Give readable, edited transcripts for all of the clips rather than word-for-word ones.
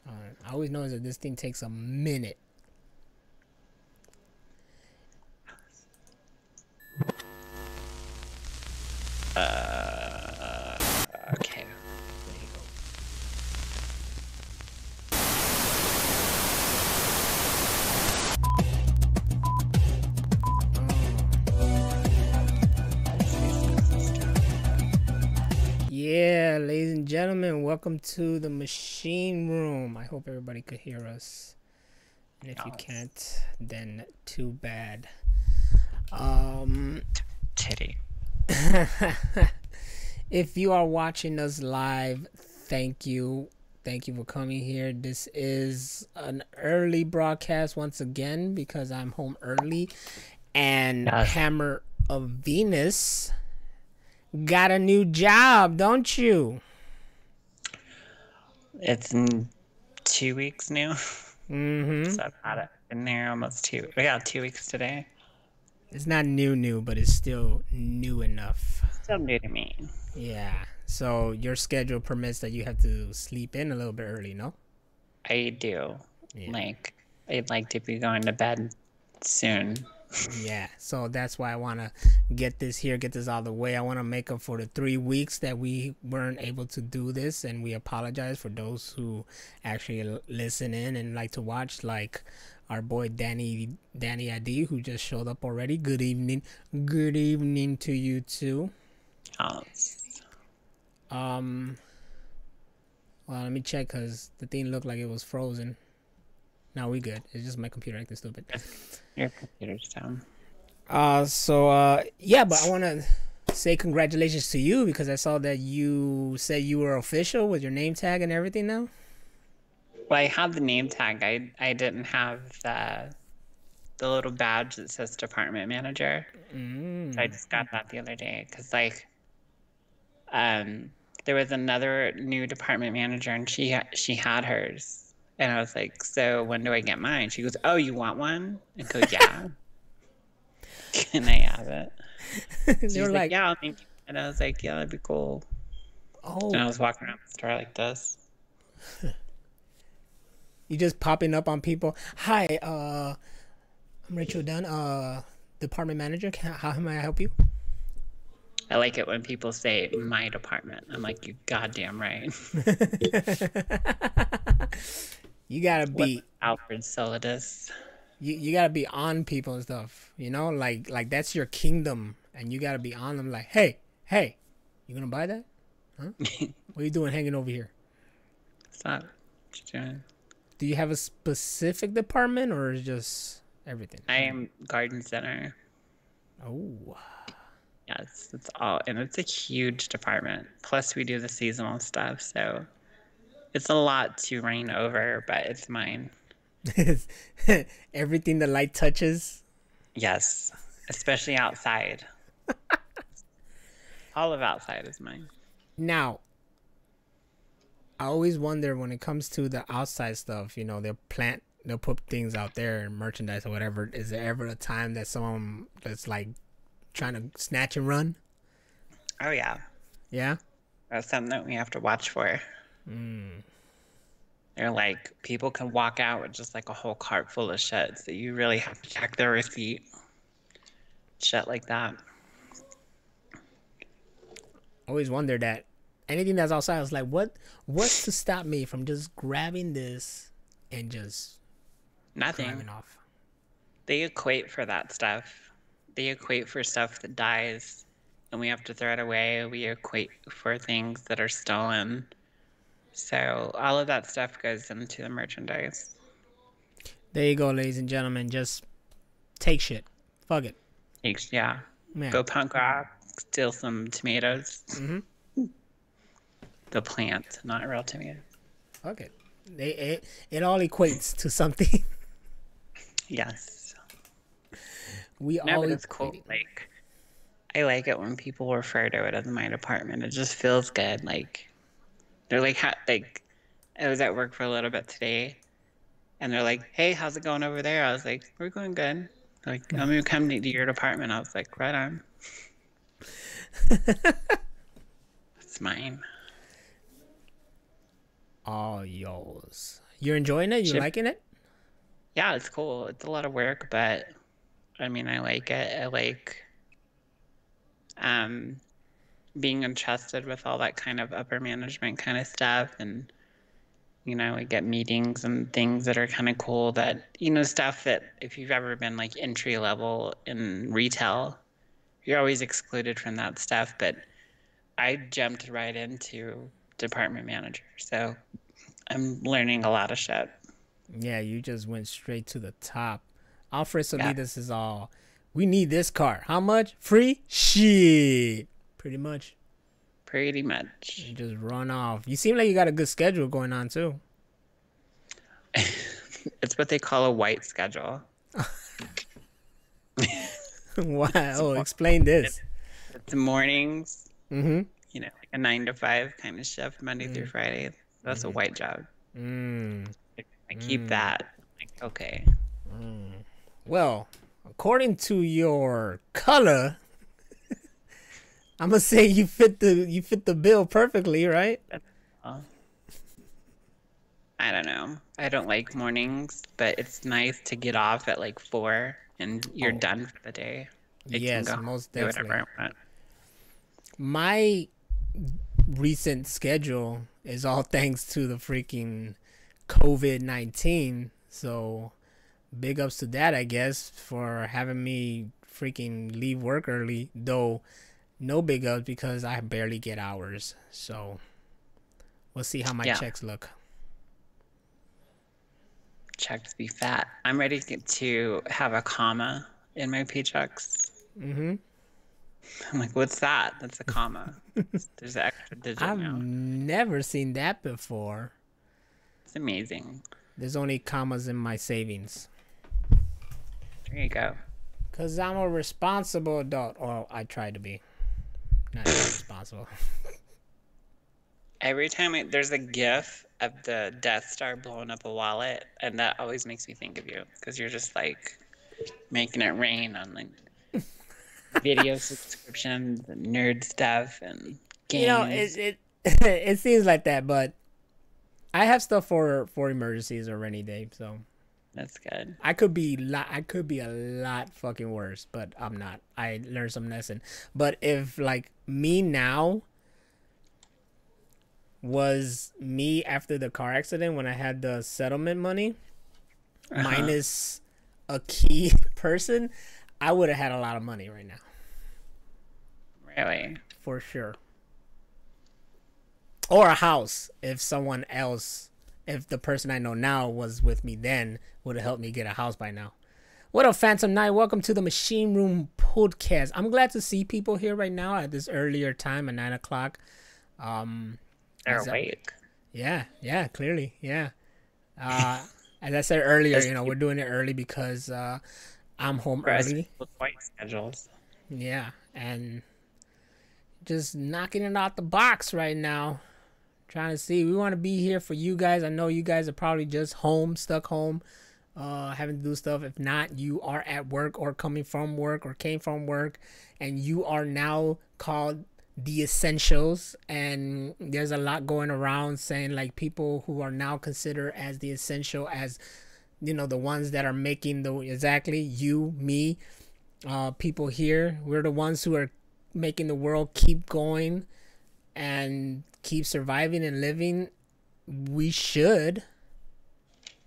I always know that this thing takes a minute. Okay. There you go. Yeah, ladies and gentlemen, welcome to the machine room. I hope everybody could hear us. And if you can't, then too bad. Titty. If you are watching us live, thank you. Thank you for coming here. This is an early broadcast once again because I'm home early. And Hammer of Venus got a new job, don't you? It's in 2 weeks now. Mm-hmm. So I've had it in there almost 2 weeks today. It's not new, but it's still new enough. Still new to me. Yeah. So your schedule permits that you have to sleep in a little bit early, no? I do. Yeah. Like, I'd like to be going to bed soon. Yeah. So that's why I want to get this out of the way. I want to make up for the 3 weeks that we weren't able to do this, and we apologize for those who actually listen in and like to watch, like our boy Danny ID, who just showed up already. Good evening to you too. Well, let me check because the thing looked like it was frozen. No, we good. It's just my computer acting stupid. Your computer's down. Yeah, but I want to say congratulations to you because I saw that you said you were official with your name tag and everything now. Well, I had the name tag. I didn't have the little badge that says department manager. So I just got that the other day because, like, there was another new department manager and she had hers. And I was like, so when do I get mine? She goes, oh, you want one? And I go, yeah. Can I have it? She was like, yeah, I'll make it. And I was like, yeah, that'd be cool. Oh. And I was walking around the store like this. You just popping up on people. Hi, I'm Rachel Dunn, department manager. How may I help you? I like it when people say my department. I'm like, you goddamn right. You gotta be Alfred Solidus. You gotta be on people and stuff. You know, like that's your kingdom, and you gotta be on them. Like, hey, you gonna buy that? Huh? What are you doing hanging over here? Stop. What you doing? Do you have a specific department or is just everything? I am garden center. Oh. Yes, it's all, and it's a huge department. Plus, we do the seasonal stuff, so it's a lot to reign over, but it's mine. Everything the light touches? Yes, especially outside. All of outside is mine. Now, I always wonder when it comes to the outside stuff, you know, they'll put things out there, merchandise or whatever. Is there ever a time that someone that's like trying to snatch and run? Oh, yeah. Yeah? That's something that we have to watch for. They're like, people can walk out with just like a whole cart full of shit, so you really have to check their receipt. Shit like that. Always wonder that anything that's outside, I was like, what's to stop me from just grabbing this and just nothing off? They equate for that stuff. They equate for stuff that dies and we have to throw it away. We equate for things that are stolen. So all of that stuff goes into the merchandise. There you go, ladies and gentlemen. Just take shit. Fuck it. Yeah. Man. Go punk rock. Steal some tomatoes. The plant, not real tomatoes. Fuck it. It all equates to something. Yes. But it's cool. Like, I like it when people refer to it as my department. It just feels good. Like, they're like, I was at work for a little bit today, and they're like, "Hey, how's it going over there?" I was like, "We're going good." Like, I'm gonna come to your department. I was like, "Right on." It's mine. all yours. You're enjoying it? You liking it? Yeah, it's cool. It's a lot of work, but I mean, I like it. I like um, being entrusted with all that kind of upper management kind of stuff. And, we get meetings and things that are kind of cool that, stuff that if you've ever been like entry level in retail, you're always excluded from that stuff. But I jumped right into department manager. So I'm learning a lot of shit. Yeah, you just went straight to the top. Alfred Yeah. Solidas is all, we need this car. How much? Free? Shit. Pretty much. Pretty much. You just run off. You seem like you got a good schedule going on too. It's what they call a white schedule. Why? Oh, explain this. It's mornings, Mm-hmm. like a 9 to 5 kind of shift, Monday through Friday. That's a white job. I keep that. Like, okay. Well, according to your color, I'm gonna say you fit the bill perfectly, right? I don't know. I don't like mornings, but it's nice to get off at like 4 and you're done for the day. Yes, most definitely. Do whatever I want. My recent schedule is all thanks to the freaking COVID-19. So big ups to that, I guess, for having me freaking leave work early. Though no big ups because I barely get hours. So we'll see how my checks look. Checks be fat. I'm ready to have a comma in my paychecks. Mm-hmm. I'm like, what's that? That's a comma. There's an extra digit I've now. never seen that before. It's amazing. There's only commas in my savings. There you go. Because I'm a responsible adult. Or I try to be. Not responsible. Every time there's a GIF of the Death Star blowing up a wallet, and that always makes me think of you. Because you're just like making it rain on like video subscriptions and nerd stuff and games. It seems like that, but I have stuff for emergencies or rainy day, so that's good. I could be a lot fucking worse, but I'm not. I learned some lesson. But if like me now was me after the car accident when I had the settlement money minus a key person, I would have had a lot of money right now. Really? For sure. Or a house if someone else, if the person I know now was with me then, would have helped me get a house by now. What up, Phantom Knight? Welcome to the Machine Room Podcast. I'm glad to see people here right now at this earlier time at 9 o'clock. They're awake. Yeah, clearly, yeah. As I said earlier, we're doing it early because I'm home early. White schedules. Yeah, and just knocking it out the box right now. Trying to see. We want to be here for you guys. I know you guys are probably just home, stuck home, having to do stuff. If not, you are at work or coming from work or came from work, and you are now called the essentials. And there's a lot going around saying like people who are now considered as the essential, as the ones that are making you, me, people here. We're the ones who are making the world keep going and keep surviving and living. We should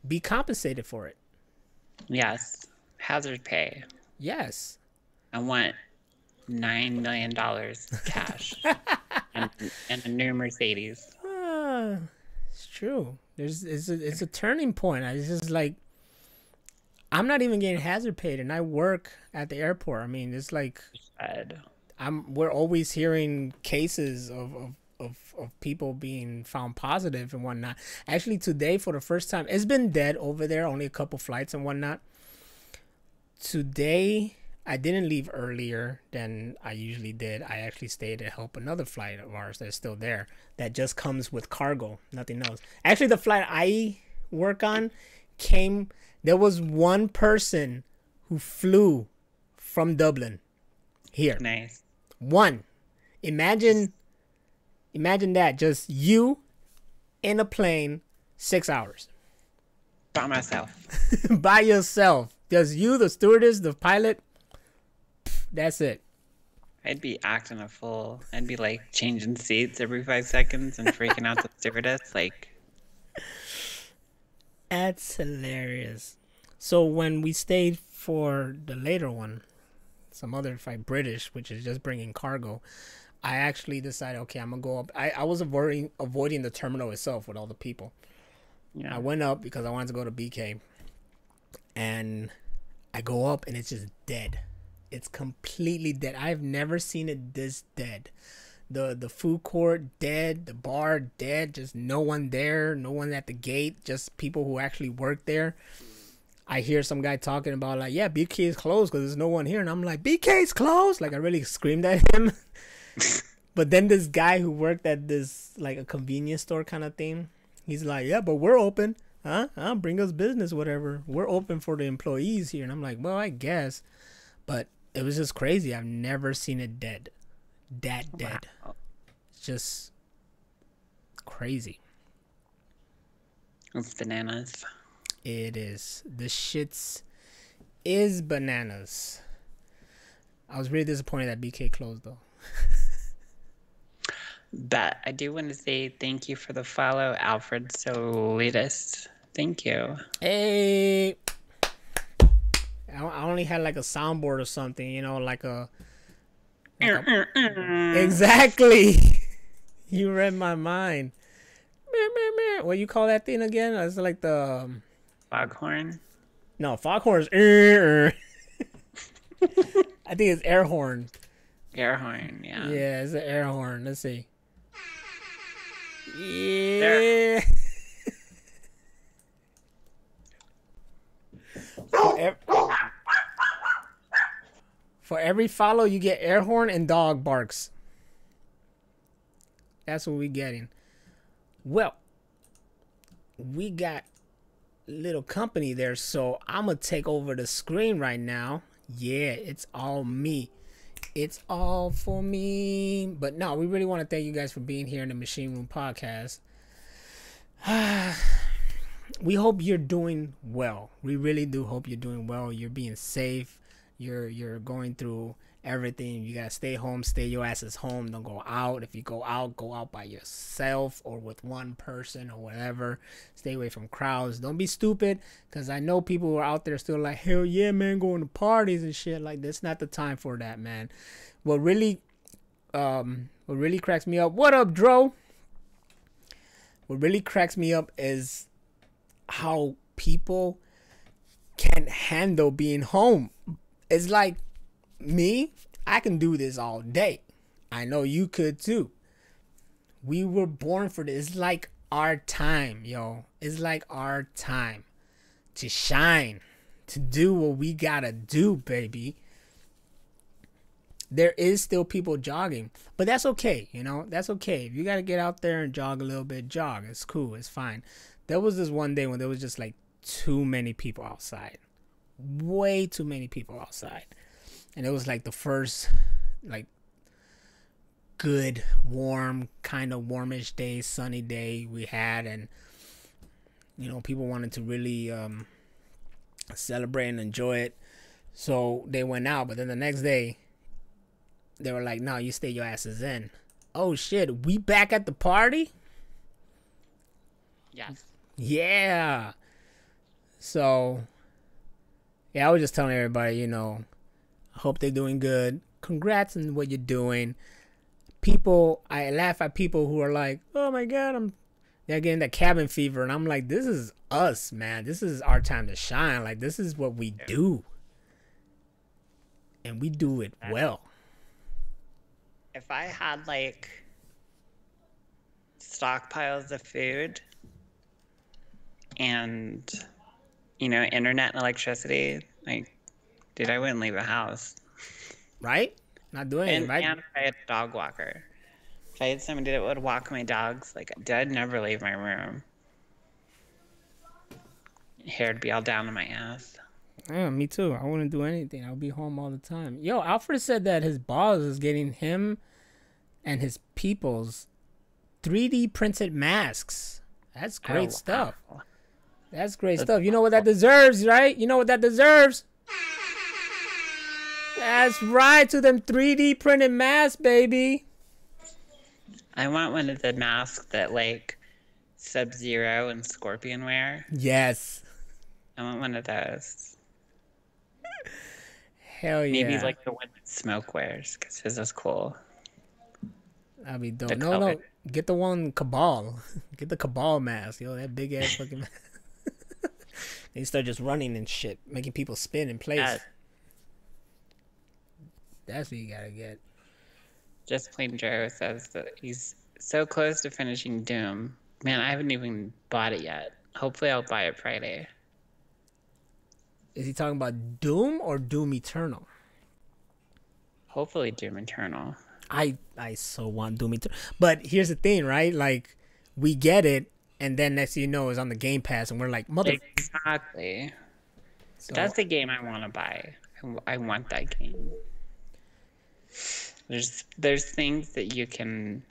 be compensated for it. Yes. Hazard pay. Yes. I want $9 million cash and a new Mercedes. It's true. It's a turning point. It's just like, I'm not even getting hazard paid and I work at the airport. I mean, it's like we're always hearing cases of people being found positive and whatnot. Actually, today, for the first time, it's been dead over there, only a couple flights and whatnot. Today, I didn't leave earlier than I usually did. I actually stayed to help another flight of ours that's still there, that just comes with cargo, nothing else. Actually, the flight I work on there was one person who flew from Dublin here. Nice. One. Imagine that, just you in a plane 6 hours. By myself. By yourself. Just you, the stewardess, the pilot. That's it. I'd be acting a fool. I'd be like changing seats every 5 seconds and freaking out the stewardess. Like, that's hilarious. So when we stayed for the later one, some other flight, British, which is just bringing cargo, I actually decided, okay, I'm gonna go up. I was avoiding the terminal itself with all the people. yeah. I went up because I wanted to go to BK, and I go up and it's just dead. It's completely dead. I've never seen it this dead. The food court dead, the bar dead, just no one there, no one at the gate, just people who actually work there. I hear some guy talking about like, yeah, BK is closed because there's no one here, and I'm like, BK's closed. Like I really screamed at him. But then this guy who worked at this like a convenience store kind of thing, he's like, yeah, but we're open. Huh? Bring us business, whatever. We're open for the employees here. And I'm like, well, I guess. But it was just crazy. I've never seen it dead. That dead. Wow. It's just crazy. It's bananas. It is. The shits is bananas. I was really disappointed that BK closed though. But I do want to say thank you for the follow, Alfred Solitis. Thank you. Hey. I only had like a soundboard or something, you know, like a exactly. You read my mind. What you call that thing again? It's like the Foghorn? no, foghorns. I think it's air horn. Air horn, yeah. Yeah, it's an air horn. Let's see. Yeah. There. For every follow, you get air horn and dog barks. That's what we're getting. Well, we got little company there, so I'm going to take over the screen right now. Yeah, it's all me. It's all for me. But no, we really want to thank you guys for being here in the Machine Room Podcast. We hope you're doing well. We really do hope you're doing well. You're being safe. You're going through everything. You gotta stay home. Stay your asses home. Don't go out. If you go out by yourself or with one person or whatever. Stay away from crowds. Don't be stupid, because I know people who are out there still like, hell yeah, man, going to parties and shit. Like, that's not the time for that, man. What really cracks me up. What up, Dro? What really cracks me up is how people can't handle being home. It's like me, I can do this all day. I know you could too. We were born for this. It's like our time, yo. It's like our time to shine, to do what we gotta do, baby. There is still people jogging, but that's okay, you know. That's okay. If you gotta get out there and jog a little bit, jog. It's cool. It's fine. There was this one day when there was just like too many people outside. Way too many people outside. And it was like the first like good, warm, kind of warmish day, sunny day we had, and you know, people wanted to really celebrate and enjoy it. So they went out, but then the next day they were like, no, you stay your asses in. Oh shit, we back at the party? Yes. Yeah. So yeah, I was just telling everybody, you know, I hope they're doing good. Congrats on what you're doing. People, I laugh at people who are like, oh my God, they're getting that cabin fever. And I'm like, this is us, man. This is our time to shine. Like, this is what we do. And we do it well. If I had like stockpiles of food and, you know, internet and electricity, like, dude, I wouldn't leave the house. Right? Not doing it, right? And if I had a dog walker. If I had somebody that would walk my dogs, like, I'd never leave my room. Hair'd be all down to my ass. Yeah, me too. I wouldn't do anything. I'll be home all the time. Yo, Alfred said that his boss is getting him and his people's 3D printed masks. That's Oh great stuff. wow. That's great That's stuff. You know what that deserves, right? You know what that deserves? That's right, to them 3D printed masks, baby. I want one of the masks that like Sub-Zero and Scorpion wear. Yes. I want one of those. Hell Maybe yeah. like the one that Smoke wears, because his is cool. That'd be The dope. No, color. no. Get the one Cabal. Get the Cabal mask. Yo, that big ass fucking mask. They start just running and shit, making people spin in place. Yeah, That's what you gotta get. just plain Joe says that he's so close to finishing Doom. Man, I haven't even bought it yet. Hopefully I'll buy it Friday. Is he talking about Doom or Doom Eternal? Hopefully Doom Eternal. I so want Doom Eternal. But here's the thing, right? Like, we get it, and then next thing you know, it's on the Game Pass, and we're like, mother. Exactly. So, That's the game I want to buy. I want that game. There's things that you can,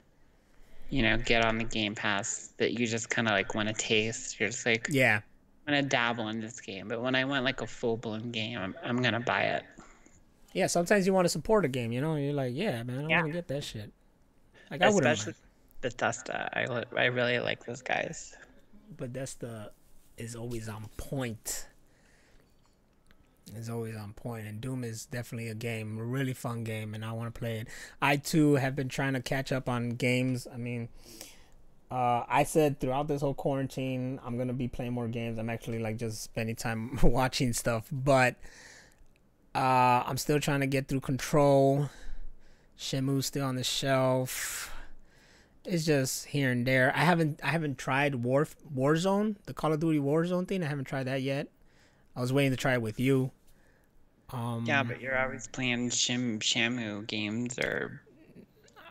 get on the Game Pass that you just kind of like want to taste. You're just like, yeah. I'm gonna dabble in this game, but when I want like a full blown game, I'm gonna buy it. Yeah, sometimes you want to support a game, you know? You're like, yeah, man, I want to get that shit. Like, I wouldn't Especially mind. Bethesda. I really like those guys. Bethesda is always on point. Is always on point, and Doom is definitely a game, a really fun game, and I want to play it. I too have been trying to catch up on games. I mean, I said throughout this whole quarantine, I'm gonna be playing more games. I'm actually like just spending time watching stuff, but I'm still trying to get through Control. Shenmue's still on the shelf. It's just here and there. I haven't tried Warzone, the Call of Duty Warzone thing. I haven't tried that yet. I was waiting to try it with you. Yeah, but you're always playing Shamu games or.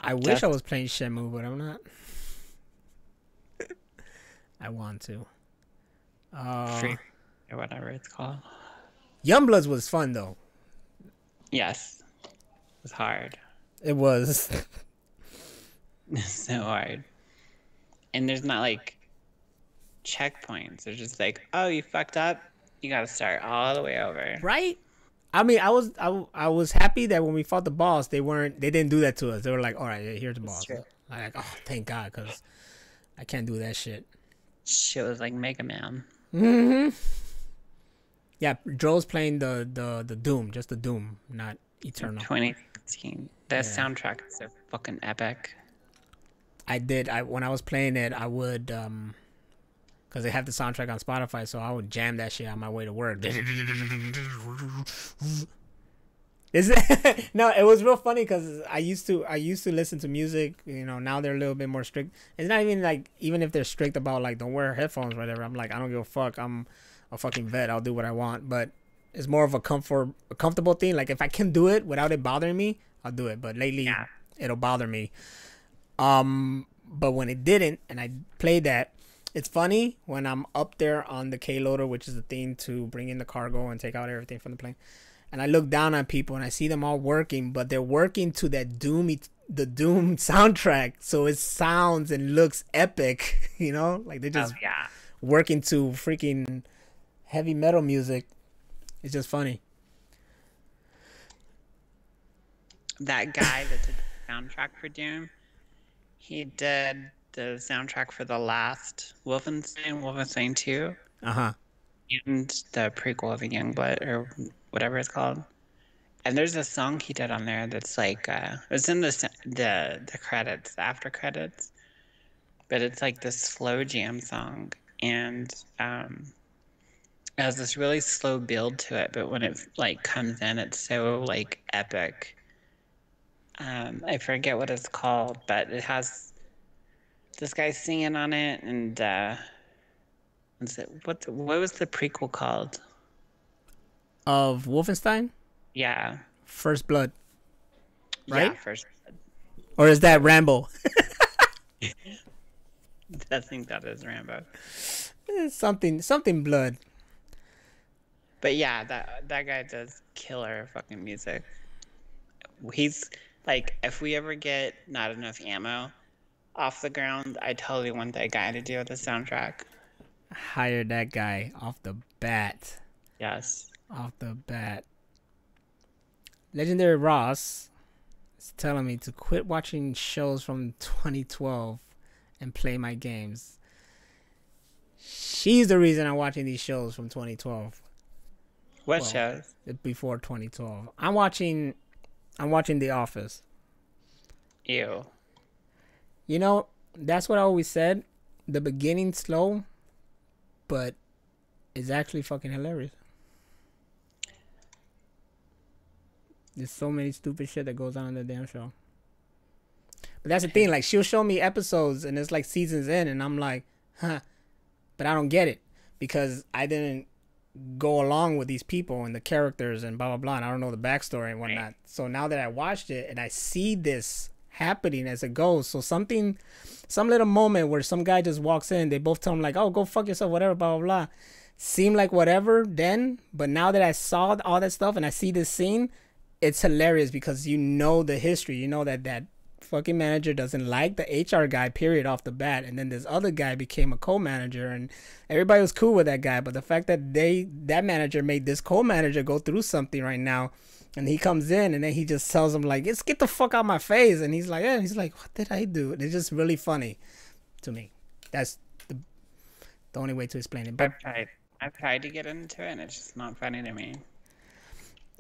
I wish I was playing Shenmue, but I'm not. I want to. Free, or whatever it's called. Youngbloods was fun though. Yes, it was hard. It was. So hard. And there's not like checkpoints. They're just like, oh, you fucked up. You gotta start all the way over. Right? I mean, I was happy that when we fought the boss, they didn't do that to us. They were like, all right, yeah, here's the boss. Like, oh, thank God, because I can't do that shit. Shit was like Mega Man. Mm-hmm. Yeah, Joel's playing the Doom, just the Doom, not Eternal. 2016. That soundtrack is so fucking epic. When I was playing it, I would because they have the soundtrack on Spotify, so I would jam that shit on my way to work. No, it was real funny because I used to listen to music. Now they're a little bit more strict. It's not even like, even if they're strict about like don't wear headphones or whatever, I'm like, I don't give a fuck. I'm a fucking vet. I'll do what I want. But it's more of a comfortable thing. Like if I can do it without it bothering me, I'll do it. But lately, it'll bother me. But when it didn't, and I played that, it's funny when I'm up there on the K-loader, which is the thing to bring in the cargo and take out everything from the plane, and I look down on people and I see them all working, but they're working to the Doom soundtrack, so it sounds and looks epic, like they're just working to freaking heavy metal music. It's just funny. That guy that did the soundtrack for Doom, he did the soundtrack for the last Wolfenstein 2. Uh-huh. And the prequel of the Youngblood, or whatever it's called. And there's a song he did on there that's like, it's in the credits, the after credits. But it's like this slow jam song. And it has this really slow build to it, but when it like comes in, it's so like epic. I forget what it's called, but it has this guy singing on it, and what was the prequel called? Of Wolfenstein? Yeah. First Blood. Right? Yeah, First Blood. Or is that Rambo? I think that is Rambo. Something blood. But yeah, that guy does killer fucking music. He's like, if we ever get not enough ammo, off the ground, I totally want that guy to do the soundtrack. Hire that guy off the bat. Yes. Off the bat. Legendary Ross is telling me to quit watching shows from 2012 and play my games. She's the reason I'm watching these shows from 2012. What shows? Before 2012. I'm watching The Office. Ew. You know, that's what I always said. The beginning's slow, but it's actually fucking hilarious. There's so many stupid shit that goes on in the damn show. But that's the thing, like, she'll show me episodes and it's like seasons in and I'm like, huh. But I don't get it because I didn't go along with these people and the characters and blah, blah, blah. And I don't know the backstory and whatnot. So now that I watched it and I see this happening as it goes. So some little moment where some guy just walks in, they both tell him like, oh, go fuck yourself, whatever, blah, blah, blah. Seemed like whatever then. But now that I saw all that stuff and I see this scene, it's hilarious because you know the history. You know that fucking manager doesn't like the HR guy, period, off the bat. And then this other guy became a co-manager and everybody was cool with that guy. But the fact that that manager made this co-manager go through something right now, and he comes in and then he just tells him like, "Just get the fuck out of my face." And he's like, yeah. He's like, what did I do? It's just really funny to me. That's the only way to explain it. But I've tried to get into it and it's just not funny to me.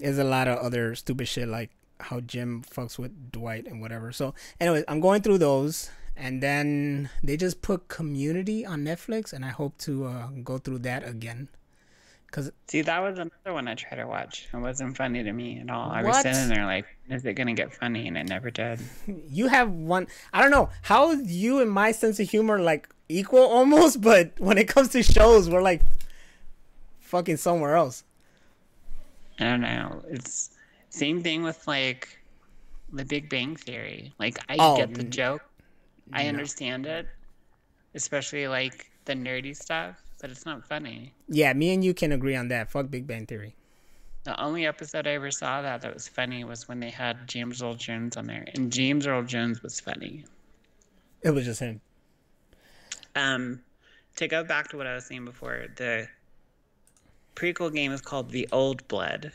There's a lot of other stupid shit like how Jim fucks with Dwight and whatever. So anyways, I'm going through those, and then they just put Community on Netflix, and I hope to go through that again. See, that was another one I tried to watch. It wasn't funny to me at all. I was sitting there like, is it gonna get funny? And it never did. You have one. I don't know how you and my sense of humor like equal almost, but when it comes to shows, we're like fucking somewhere else. I don't know. It's same thing with like The Big Bang Theory. Like I get the joke. I understand it. Especially like the nerdy stuff, but it's not funny. Yeah, me and you can agree on that. Fuck Big Bang Theory. The only episode I ever saw that was funny was when they had James Earl Jones on there. And James Earl Jones was funny. It was just him. To go back to what I was saying before, the prequel game is called The Old Blood.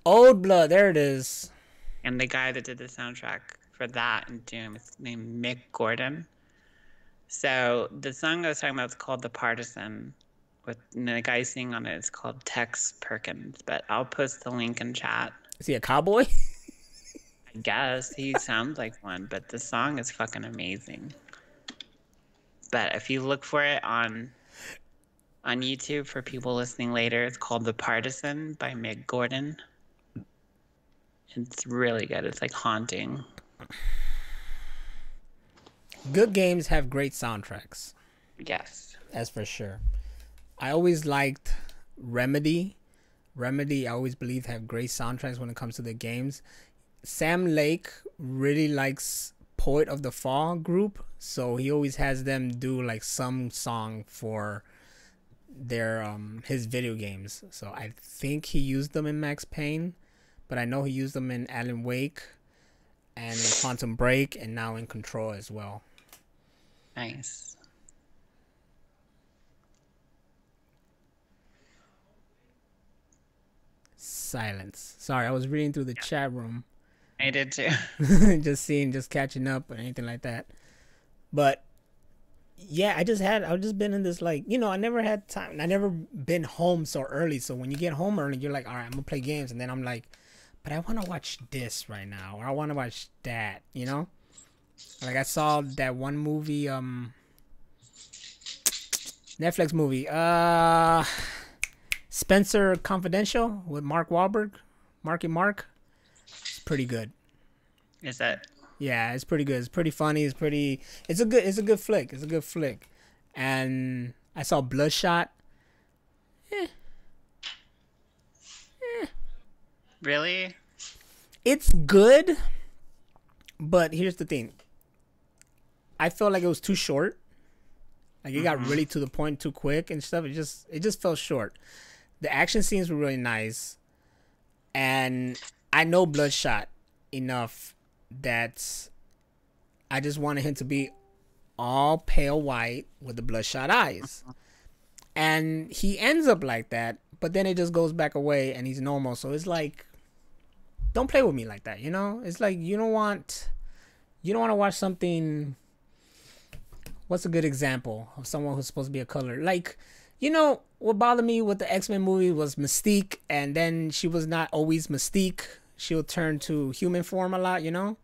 Old Blood, there it is. And the guy that did the soundtrack for that and Doom is named Mick Gordon. So the song I was talking about is called The Partisan. And the guy singing on it is called Tex Perkins. But I'll post the link in chat. Is he a cowboy? I guess. He sounds like one. But the song is fucking amazing. But if you look for it on YouTube for people listening later, it's called The Partisan by Mick Gordon. It's really good. It's like haunting. Good games have great soundtracks. Yes. That's for sure. I always liked Remedy. Remedy, I always believe, have great soundtracks when it comes to the games. Sam Lake really likes Poet of the Fall group, so he always has them do like some song for their his video games. So I think he used them in Max Payne, but I know he used them in Alan Wake and in Quantum Break and now in Control as well. Nice. Silence. Sorry, I was reading through the chat room. I did too. just catching up or anything like that. But yeah, I just been in this like, I never had time. I never been home so early. So when you get home early, you're like, all right, I'm gonna play games, and then I'm like, but I want to watch this right now, or I want to watch that. Like I saw that one movie, Netflix movie, Spencer Confidential with Mark Wahlberg, Marky Mark. It's pretty good. Is that? Yeah, it's pretty good. It's pretty funny. It's a good flick. It's a good flick. And I saw Bloodshot. Really? It's good, but here's the thing. I felt like it was too short. Like it got really to the point too quick and stuff. It just felt short. The action scenes were really nice, and I know Bloodshot enough that I just wanted him to be all pale white with the bloodshot eyes. And he ends up like that, but then it just goes back away and he's normal. So it's like, don't play with me like that, you know? It's like you don't want to watch something. What's a good example of someone who's supposed to be a color? Like, you know, what bothered me with the X-Men movie was Mystique, and then she was not always Mystique. She'll turn to human form a lot, you know?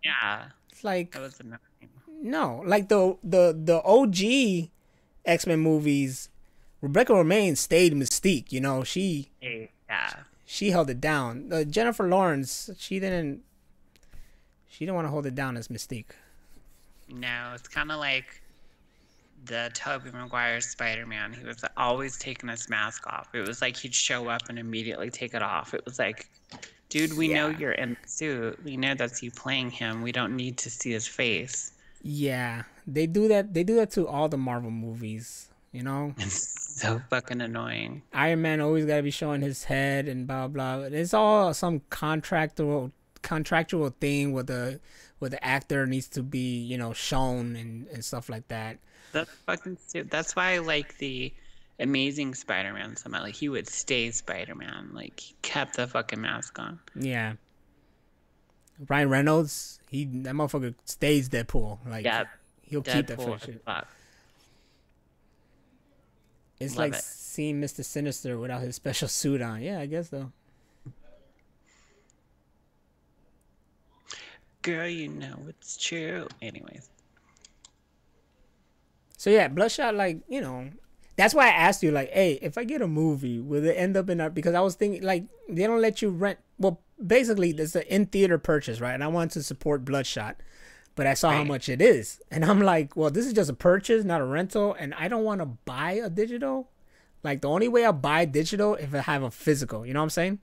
Yeah. It's like, That was annoying. no, like the OG X-Men movies, Rebecca Romaine stayed Mystique, you know? Yeah. She held it down. Jennifer Lawrence, she didn't want to hold it down as Mystique. No, it's kind of like the Tobey Maguire Spider-Man. He was always taking his mask off. It was like he'd show up and immediately take it off. It was like, dude, we know you're in the suit. We know that's you playing him. We don't need to see his face. Yeah, they do that. They do that to all the Marvel movies, you know? It's so fucking annoying. Iron Man always got to be showing his head and blah blah. It's all some contractual thing where the actor needs to be, you know, shown and stuff like that. That's fucking stupid. That's why I like the Amazing Spider-Man so much. Like, he would stay Spider-Man. Like, he kept the fucking mask on. Yeah. Ryan Reynolds, that motherfucker stays Deadpool. Like, yeah, he'll keep that for shit. It's love like seeing Mr. Sinister without his special suit on. Yeah, I guess so. Girl, you know it's true. Anyways. So yeah, Bloodshot, like, you know, that's why I asked you, like, hey, if I get a movie, will it end up in our, because I was thinking, like, they don't let you rent, well, basically, there's an in-theater purchase, right? And I wanted to support Bloodshot, but I saw how much it is. And I'm like, well, this is just a purchase, not a rental, and I don't want to buy a digital. Like, the only way I'll buy digital if I have a physical, you know what I'm saying?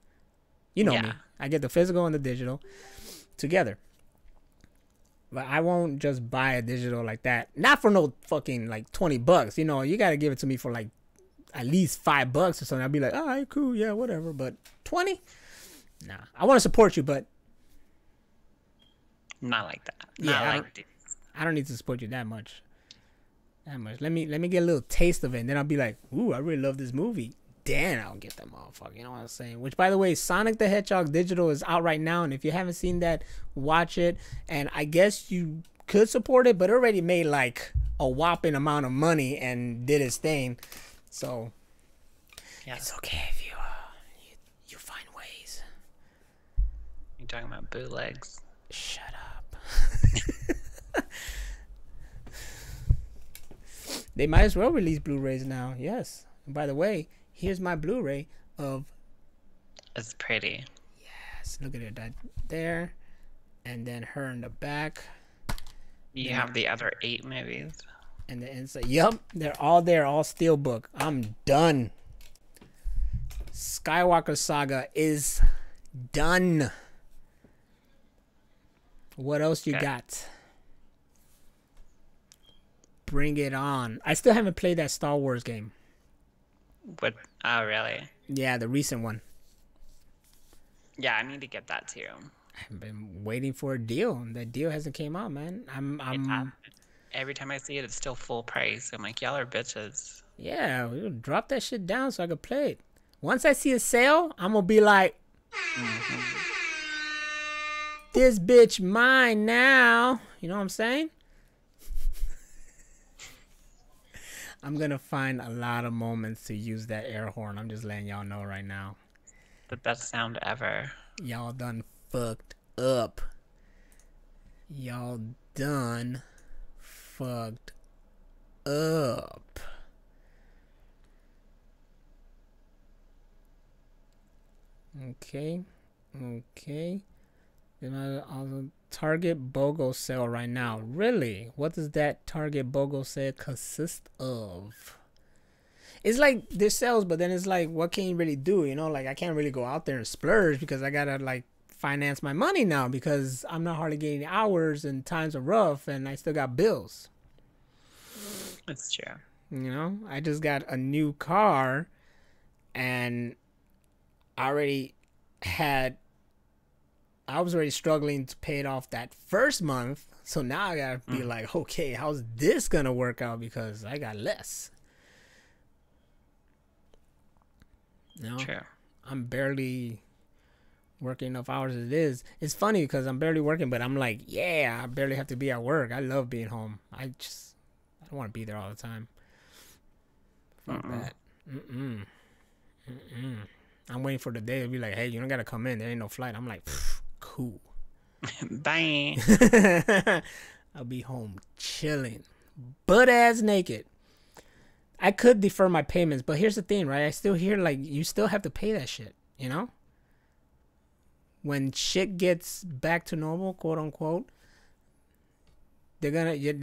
You know me. I get the physical and the digital together. But I won't just buy a digital like that. Not for no fucking like $20. You know, you gotta give it to me for like at least $5 or something. I'll be like, all right, cool, yeah, whatever. But 20? Nah. I want to support you, but not like that. I don't need to support you that much. Let me get a little taste of it, and then I'll be like, ooh, I really love this movie. Then I'll get that motherfucker. You know what I'm saying? Which, by the way, Sonic the Hedgehog Digital is out right now, and if you haven't seen that, watch it. And I guess you could support it, but it already made like a whopping amount of money and did its thing. So it's okay if you find ways. You're talking about bootlegs. Shut up. They might as well release Blu-rays now. Yes. And by the way, here's my Blu-ray of. It's pretty. Yes, look at it there, and then her in the back. You have the other 8 movies. And the inside. Yup, they're all there, all steelbook. I'm done. Skywalker Saga is done. What else you got? Bring it on. I still haven't played that Star Wars game. What? Oh, really? Yeah, the recent one. Yeah, I need to get that too. I've been waiting for a deal. That deal hasn't came out, man. Every time I see it, it's still full price. I'm like, y'all are bitches. Yeah, we'll drop that shit down so I can play it. Once I see a sale, I'm gonna be like, this bitch mine now. You know what I'm saying? I'm gonna find a lot of moments to use that air horn. I'm just letting y'all know right now. The best sound ever. Y'all done fucked up. Y'all done fucked up. Okay. Then I'll Target BOGO sale right now. Really? What does that Target BOGO sale consist of? It's like there's sales, but then it's like, what can you really do? You know, like I can't really go out there and splurge because I gotta like finance my money now because I'm not hardly getting hours and times are rough and I still got bills. That's true. You know, I just got a new car and I already had I was already struggling to pay it off that first month. So now I gotta be like, okay, how's this gonna work out? Because I got less. You know? True. I'm barely working enough hours as it is. It's funny because I'm barely working, but I'm like, yeah, I barely have to be at work. I love being home. I don't want to be there all the time. Fuck that. I'm waiting for the day to be like, hey, you don't gotta come in. There ain't no flight. I'm like, cool. Bye. I'll be home chilling, butt ass naked. I could defer my payments, but here's the thing, right? I still hear like you still have to pay that shit, you know? When shit gets back to normal, quote unquote, they're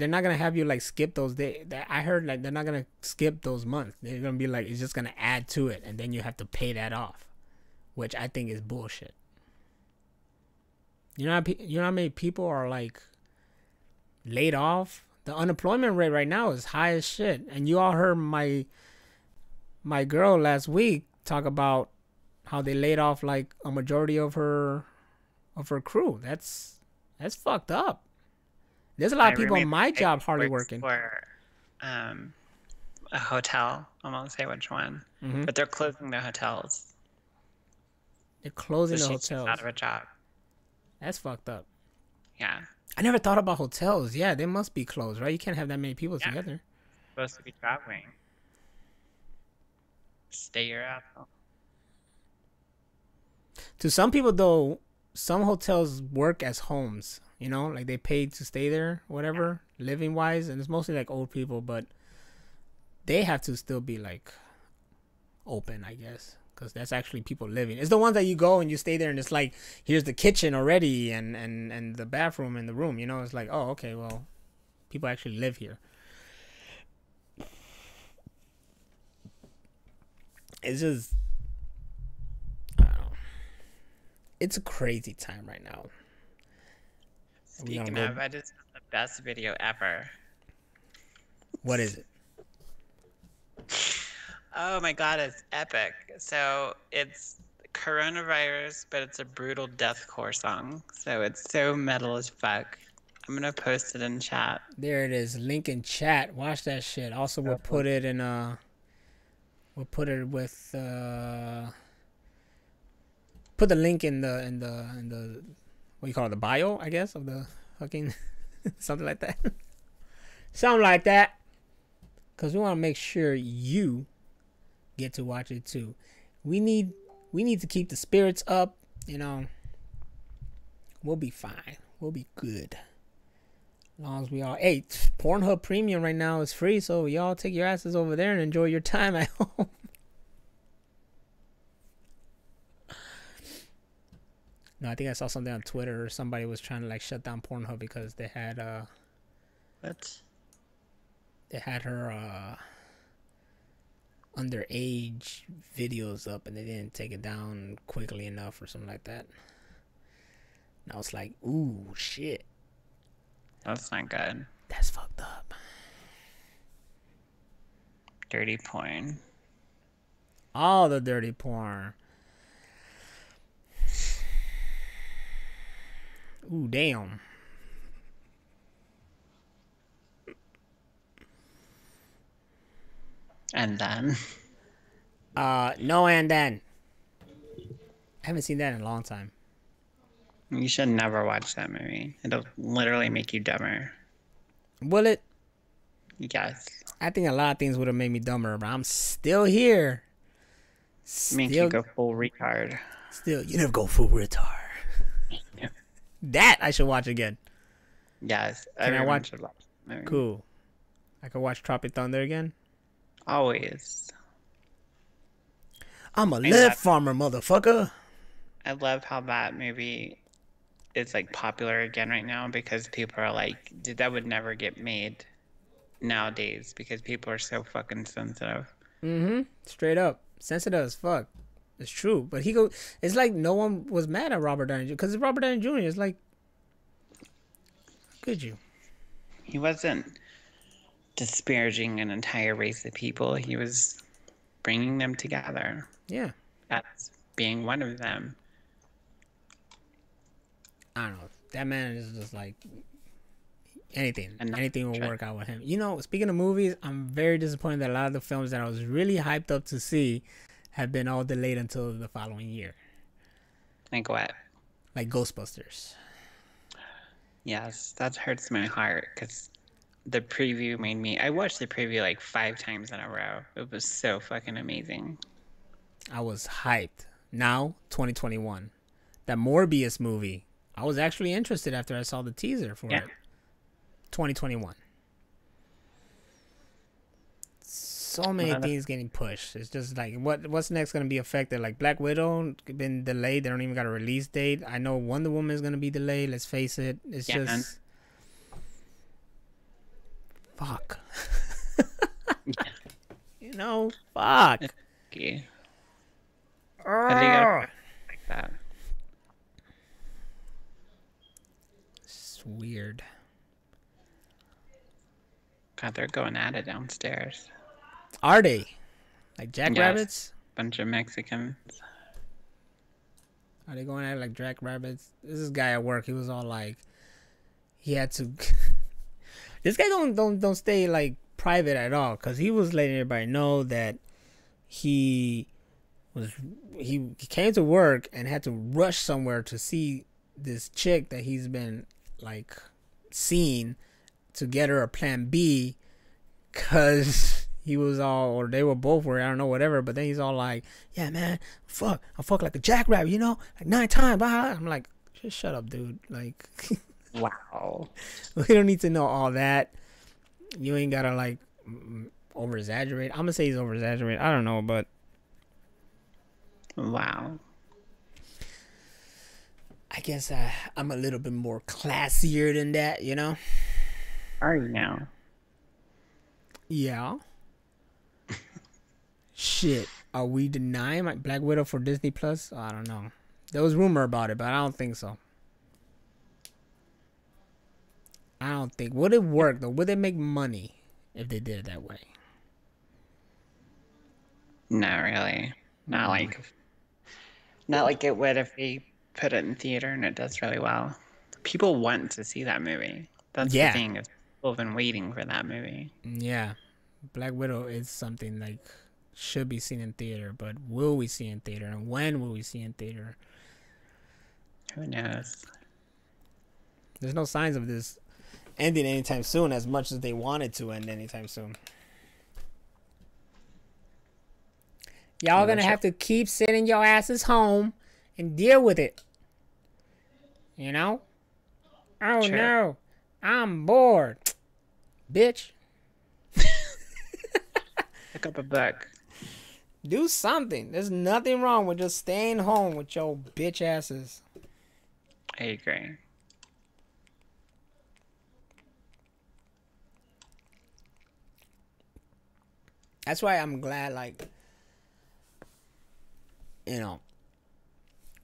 not gonna have you like skip those days. I heard like they're not gonna skip those months. They're gonna be like, it's just gonna add to it, and then you have to pay that off, which I think is bullshit. You know how many people are like laid off? The unemployment rate right now is high as shit. And you all heard my girl last week talk about how they laid off like a majority of her crew. That's fucked up. There's a lot of people on my job hardly working. For a hotel. I won't say which one. But they're closing the hotels. They're closing the She's hotels. out of a job. That's fucked up. Yeah. I never thought about hotels. Yeah, they must be closed, right? You can't have that many people together. Supposed to be traveling. Stay your ass home. To some people, though, some hotels work as homes. You know, like they paid to stay there, whatever, living wise, and it's mostly like old people, but they have to still be like open, I guess, because that's actually people living. It's the ones that you go and you stay there, and it's like, here's the kitchen already, and the bathroom and the room. You know, it's like, oh, okay, well, people actually live here. It's just, I don't know. It's a crazy time right now. Speaking of, I just found the best video ever. What is it? Oh my god, it's epic. So it's coronavirus, but it's a brutal deathcore song. So it's so metal as fuck. I'm gonna post it in chat. There it is. Link in chat. Watch that shit. Also, we'll put it in we'll put it with put the link in the what do you call it, the bio, I guess, of the fucking something like that. Something like that. Because we want to make sure you get to watch it too. We need to keep the spirits up, you know. We'll be fine. We'll be good. As long as we all, hey, Pornhub Premium right now is free, so y'all take your asses over there and enjoy your time at home. No, I think I saw something on Twitter or somebody was trying to like shut down Pornhub because they had What? They had her underage videos up and they didn't take it down quickly enough or something like that. And I was like, ooh, shit. That's not good. That's fucked up. Dirty porn. All the dirty porn. Ooh, damn. And then? No, and then. I haven't seen that in a long time. You should never watch that movie. It'll literally make you dumber. Will it? Yes. I think a lot of things would have made me dumber, but I'm still here. Make you go full retard. Still, you never go full retard. That I should watch again. Yes. Can I watch? Should watch that movie. Cool. I could watch Tropic Thunder again. Always. I'm a lead farmer, motherfucker. I love how that movie is like popular again right now because people are like, dude, that would never get made nowadays because people are so fucking sensitive. Straight up. Sensitive as fuck. It's true. But it's like no one was mad at Robert Downey Jr. because it's Robert Downey Jr. It's like, how could you? He wasn't disparaging an entire race of people. He was bringing them together. Yeah. That's being one of them. I don't know. That man is just like anything. And Anything will work out with him. You know, speaking of movies, I'm very disappointed that a lot of the films that I was really hyped up to see have been all delayed until the following year. Like what? Like Ghostbusters. Yes, that hurts my heart because the preview made me. I watched the preview like 5 times in a row. It was so fucking amazing. I was hyped. Now, 2021. That Morbius movie. I was actually interested after I saw the teaser for it. 2021. So many things getting pushed. It's just like what's next going to be affected? Like Black Widow been delayed. They don't even got a release date. I know Wonder Woman is going to be delayed. Let's face it. It's just fuck. You know, fuck. Okay. I think like that. It's weird. God, they're going at it downstairs. Are they? Like jackrabbits? Bunch of Mexicans. Are they going at it like jackrabbits? This guy at work, he was all like, he had to. This guy don't stay like private at all, because he was letting everybody know that he came to work and had to rush somewhere to see this chick that he's been like seeing, to get her a plan B, because he was all, or they were both were, I don't know, whatever, but then he's all like, yeah man, I fuck like a jackrabbit, you know, like 9 times. I'm like, just shut up, dude. Like wow. We don't need to know all that. You ain't gotta like over exaggerate. I'm gonna say he's over exaggerating. I don't know, but wow. I guess I'm a little bit more classier than that, you know? Are you now? Yeah. Shit. Are we denying like Black Widow for Disney Plus? I don't know. There was rumor about it, but I don't think so. I don't think. Would it work though? Would they make money if they did it that way? Not really. Not like it would if they put it in theater and it does really well. People want to see that movie. That's the thing. People have been waiting for that movie. Yeah. Black Widow is something like should be seen in theater, but will we see in theater, and when will we see in theater? Who knows? There's no signs of this ending anytime soon, as much as they want it to end anytime soon. Y'all gonna have to keep sitting your asses home and deal with it. You know? Oh no, I'm bored. Bitch. Pick up a book. Do something. There's nothing wrong with just staying home with your bitch asses. I agree. That's why I'm glad, like, you know,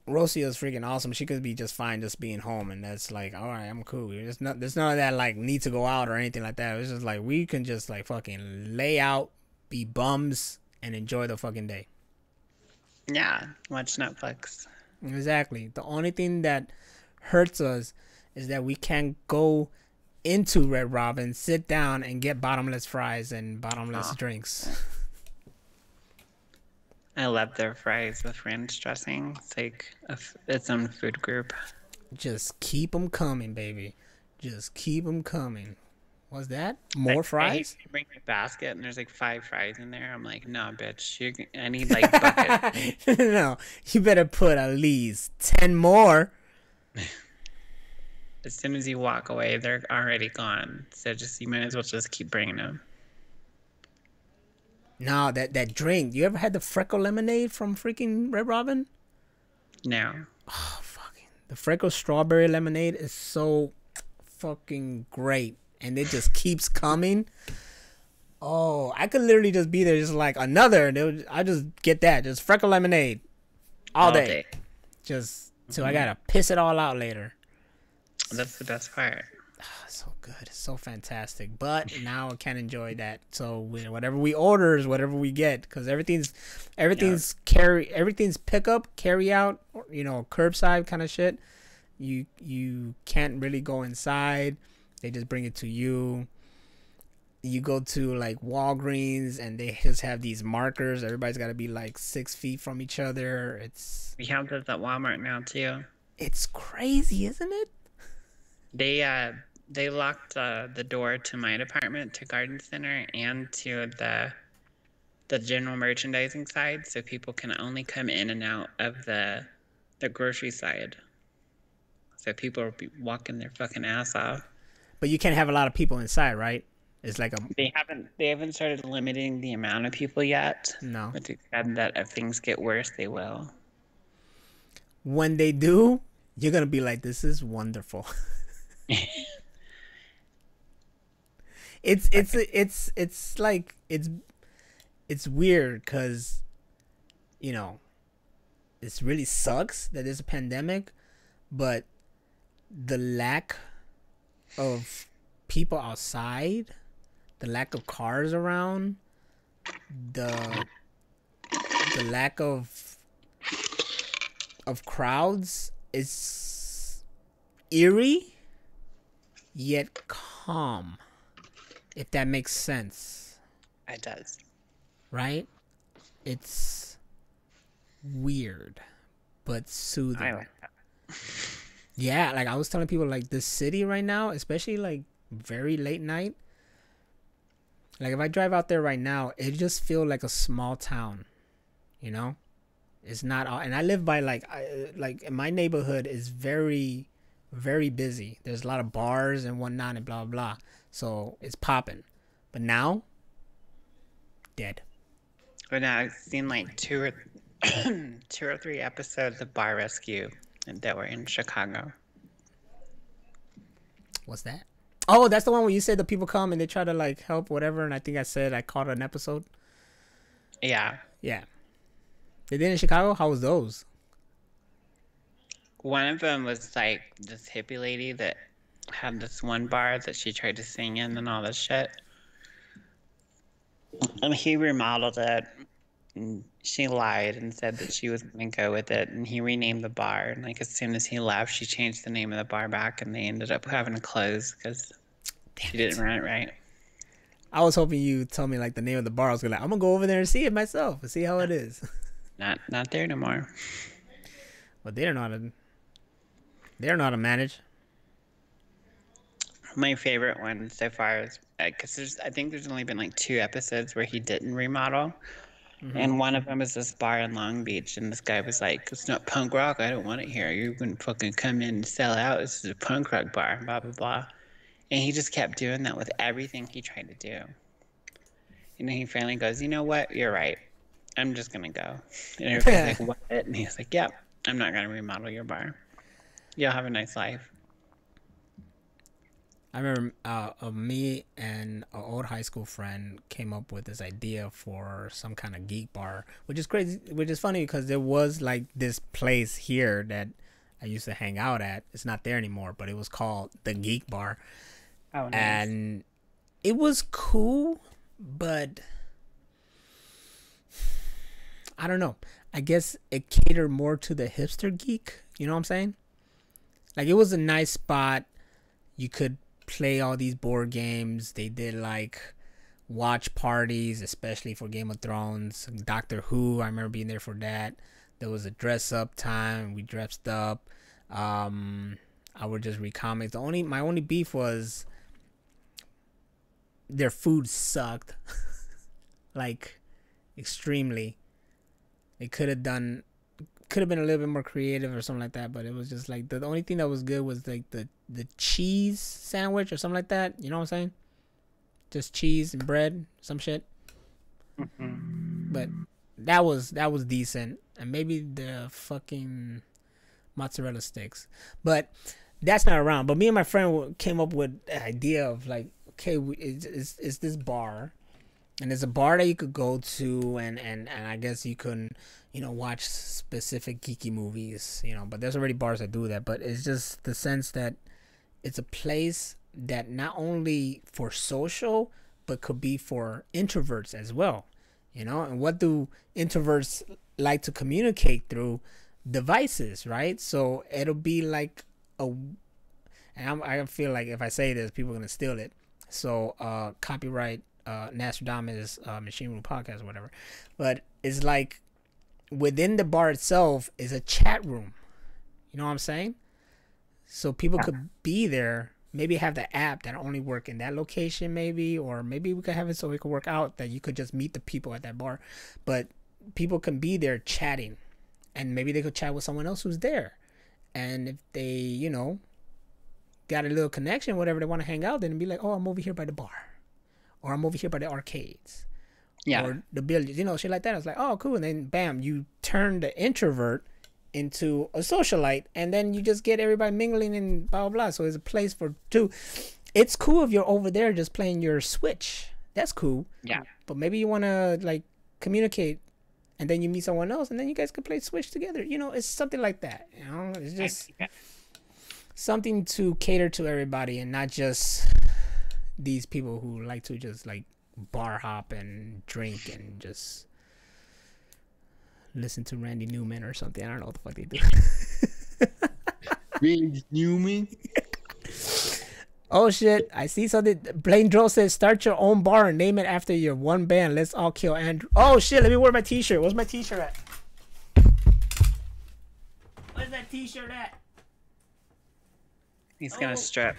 Rosie is freaking awesome. She could be just fine just being home, and that's like, all right, I'm cool. There's none of that like need to go out or anything like that. It's just like we can just like fucking lay out, be bums, and enjoy the fucking day. Yeah, watch Netflix. Exactly. The only thing that hurts us is that we can't go into Red Robin, sit down, and get bottomless fries and bottomless drinks. I love their fries with ranch dressing. It's like its own food group. Just keep them coming, baby. Just keep them coming. What's that? More fries? I bring my basket and there's like 5 fries in there. I'm like, no, bitch. I need like buckets. No, you better put at least 10 more. As soon as you walk away, they're already gone. So you might as well just keep bringing them. No, that drink. You ever had the Freckle lemonade from freaking Red Robin? No. Oh, fucking. The Freckle strawberry lemonade is so fucking great. And it just keeps coming. Oh, I could literally just be there just like another. I just get that. Just Freckle lemonade. All day. Just so I gotta piss it all out later. That's the best part. So good. It's so fantastic. But now I can't enjoy that. So whatever we order is whatever we get, because everything's pickup, carry out, you know, curbside kind of shit. You can't really go inside. They just bring it to you. You go to like Walgreens and they just have these markers. Everybody's got to be like 6 feet from each other. We have those at Walmart now too. It's crazy, isn't it? They locked the door to my department, to Garden Center, and to the general merchandising side, so people can only come in and out of the grocery side. So people will be walking their fucking ass off. But you can't have a lot of people inside, right? It's like a They haven't started limiting the amount of people yet. no. But they said that if things get worse, they will. When they do, you're gonna be like, "This is wonderful." It's like it's weird because you know it really sucks that there's a pandemic, but the lack of people outside, the lack of cars around, the lack of crowds is eerie yet calm, if that makes sense. It does. Right? It's weird but soothing. I like that. Yeah, like I was telling people, like this city right now, especially like very late night, like if I drive out there right now, it just feels like a small town, you know? It's not all, and I live by like my neighborhood is very, very busy. There's a lot of bars and whatnot and blah, blah, blah. So it's popping. But now, dead. But now I've seen like two or three episodes of Bar Rescue that were in Chicago. What's that? Oh, that's the one where you said the people come and they try to like help whatever. And I think I said I caught an episode. Yeah. Yeah. They did in Chicago? How was those? One of them was like this hippie lady that had this one bar that she tried to sing in and all this shit. And he remodeled it. And she lied and said that she was going to go with it. And he renamed the bar. And like as soon as he left, she changed the name of the bar back. And they ended up having to close because she didn't run it right. I was hoping you told me like the name of the bar. I was like, I'm gonna go over there and see it myself and see how it is. Not there no more. Well, they don't know how to manage. My favorite one so far is because I think there's only been like 2 episodes where he didn't remodel. Mm-hmm. And one of them is this bar in Long Beach, and this guy was like, "It's not punk rock. I don't want it here. You're gonna fucking come in and sell out. This is a punk rock bar." Blah blah blah. And he just kept doing that with everything he tried to do. And then he finally goes, "You know what? You're right. I'm just gonna go." And everybody's like, "What?" And he's like, "Yep, I'm not gonna remodel your bar. You'll have a nice life." I remember me and an old high school friend came up with this idea for some kind of geek bar, which is crazy, which is funny because there was like this place here that I used to hang out at. It's not there anymore, but it was called the Geek Bar. Oh, nice. And it was cool, but I don't know. I guess it catered more to the hipster geek. You know what I'm saying? Like it was a nice spot. You could play all these board games. They did like watch parties, especially for Game of Thrones, Doctor Who. I remember being there for that. There was a dress up time. We dressed up. I would just read comics. My only beef was their food sucked. Like extremely. It could have been a little bit more creative or something like that, but it was just like the only thing that was good was like the cheese sandwich or something like that. You know what I'm saying? Just cheese and bread, some shit. Mm-hmm. But that was decent, and maybe the fucking mozzarella sticks, but that's not around. But me and my friend came up with the idea of like, okay, it's this bar. And it's a bar that you could go to, and I guess you can, watch specific geeky movies, but there's already bars that do that. But it's just the sense that it's a place that not only for social, but could be for introverts as well, And what do introverts like to communicate through? Devices, right? So it'll be like a, and I feel like if I say this, people are gonna steal it. So copyright Nostradamus Machine Room Podcast or whatever. But it's like within the bar itself is a chat room. You know what I'm saying? So people could be there. Maybe have the app that only work in that location, maybe, or maybe we could have it so it could work out that you could just meet the people at that bar. But people can be there chatting, and maybe they could chat with someone else who's there. And if they, you know, got a little connection, whatever, they want to hang out, then be like, oh, I'm over here by the bar, or I'm over here by the arcades, or the billiards, you know, shit like that. I was like, oh, cool. And then bam, you turn the introvert into a socialite, and then you just get everybody mingling and blah blah blah. So it's a place for two. It's cool if you're over there just playing your Switch. That's cool. Yeah. But maybe you want to like communicate, and then you meet someone else, and then you guys can play Switch together. You know, it's something like that. You know, it's just something to cater to everybody, and not just these people who like to just like bar hop and drink and just listen to Randy Newman or something. I don't know what the fuck they do. Randy Newman? Oh shit, I see something. Blaine Dro says start your own bar and name it after your one band. Let's all kill Andrew. Oh shit, let me wear my t-shirt. Where's my t-shirt at? Where's that t-shirt at? He's gonna strip.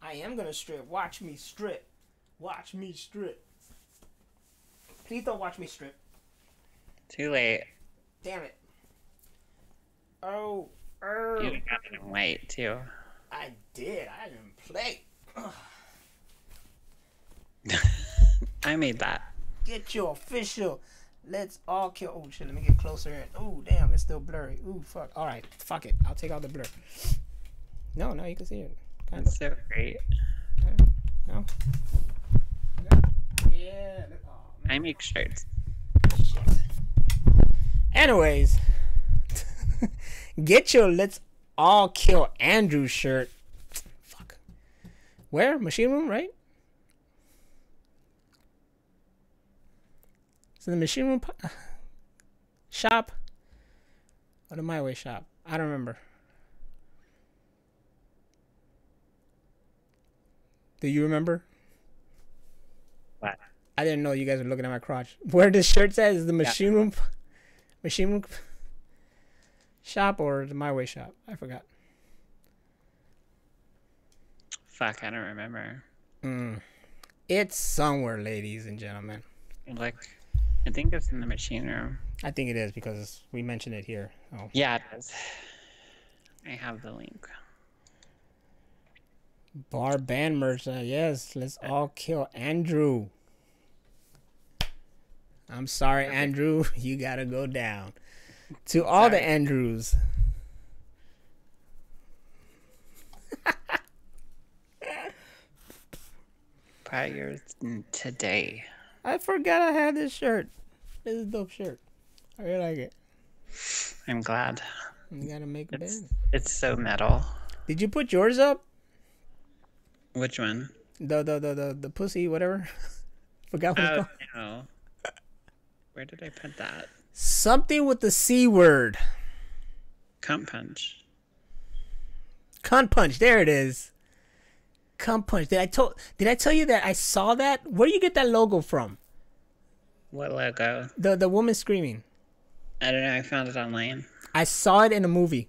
I am gonna strip. Watch me strip. Watch me strip. Please don't watch me strip. Too late. Damn it. Oh. You got it in white too. I did. I didn't play. I made that. Get your official. Let's all kill. Oh shit, let me get closer in. Oh damn, it's still blurry. Ooh fuck. Alright, fuck it. I'll take out the blur. No, you can see it. Kind That's so great. No. Yeah. Oh, I make shirts. shit. Anyways, get your let's all kill Andrew shirt. Fuck. Where? Machine Room, right? It's in the Machine Room shop? Or the My Way shop? I don't remember. Do you remember? What? I didn't know you guys were looking at my crotch. Where this shirt says is the Machine Room shop or the My Way shop? I forgot. Fuck, I don't remember. It's somewhere, ladies and gentlemen. Look, I think it's in the machine room. I think it is because we mentioned it here. Oh. Yeah, it is. I have the link. Bar band merch. Yes, let's all kill Andrew. I'm sorry, Andrew. You gotta go down. To all the Andrews. Prior today. I forgot I had this shirt. This is a dope shirt. I really like it. I'm glad. You gotta make a band. It's so metal. Did you put yours up? Which one? The pussy, whatever. Forgot what it's called. No. Where did I put that? Something with the C word. Cunt punch. Cunt punch. There it is. Cunt punch. Did I tell you that I saw that? Where do you get that logo from? What logo? The woman screaming. I don't know. I found it online. I saw it in a movie.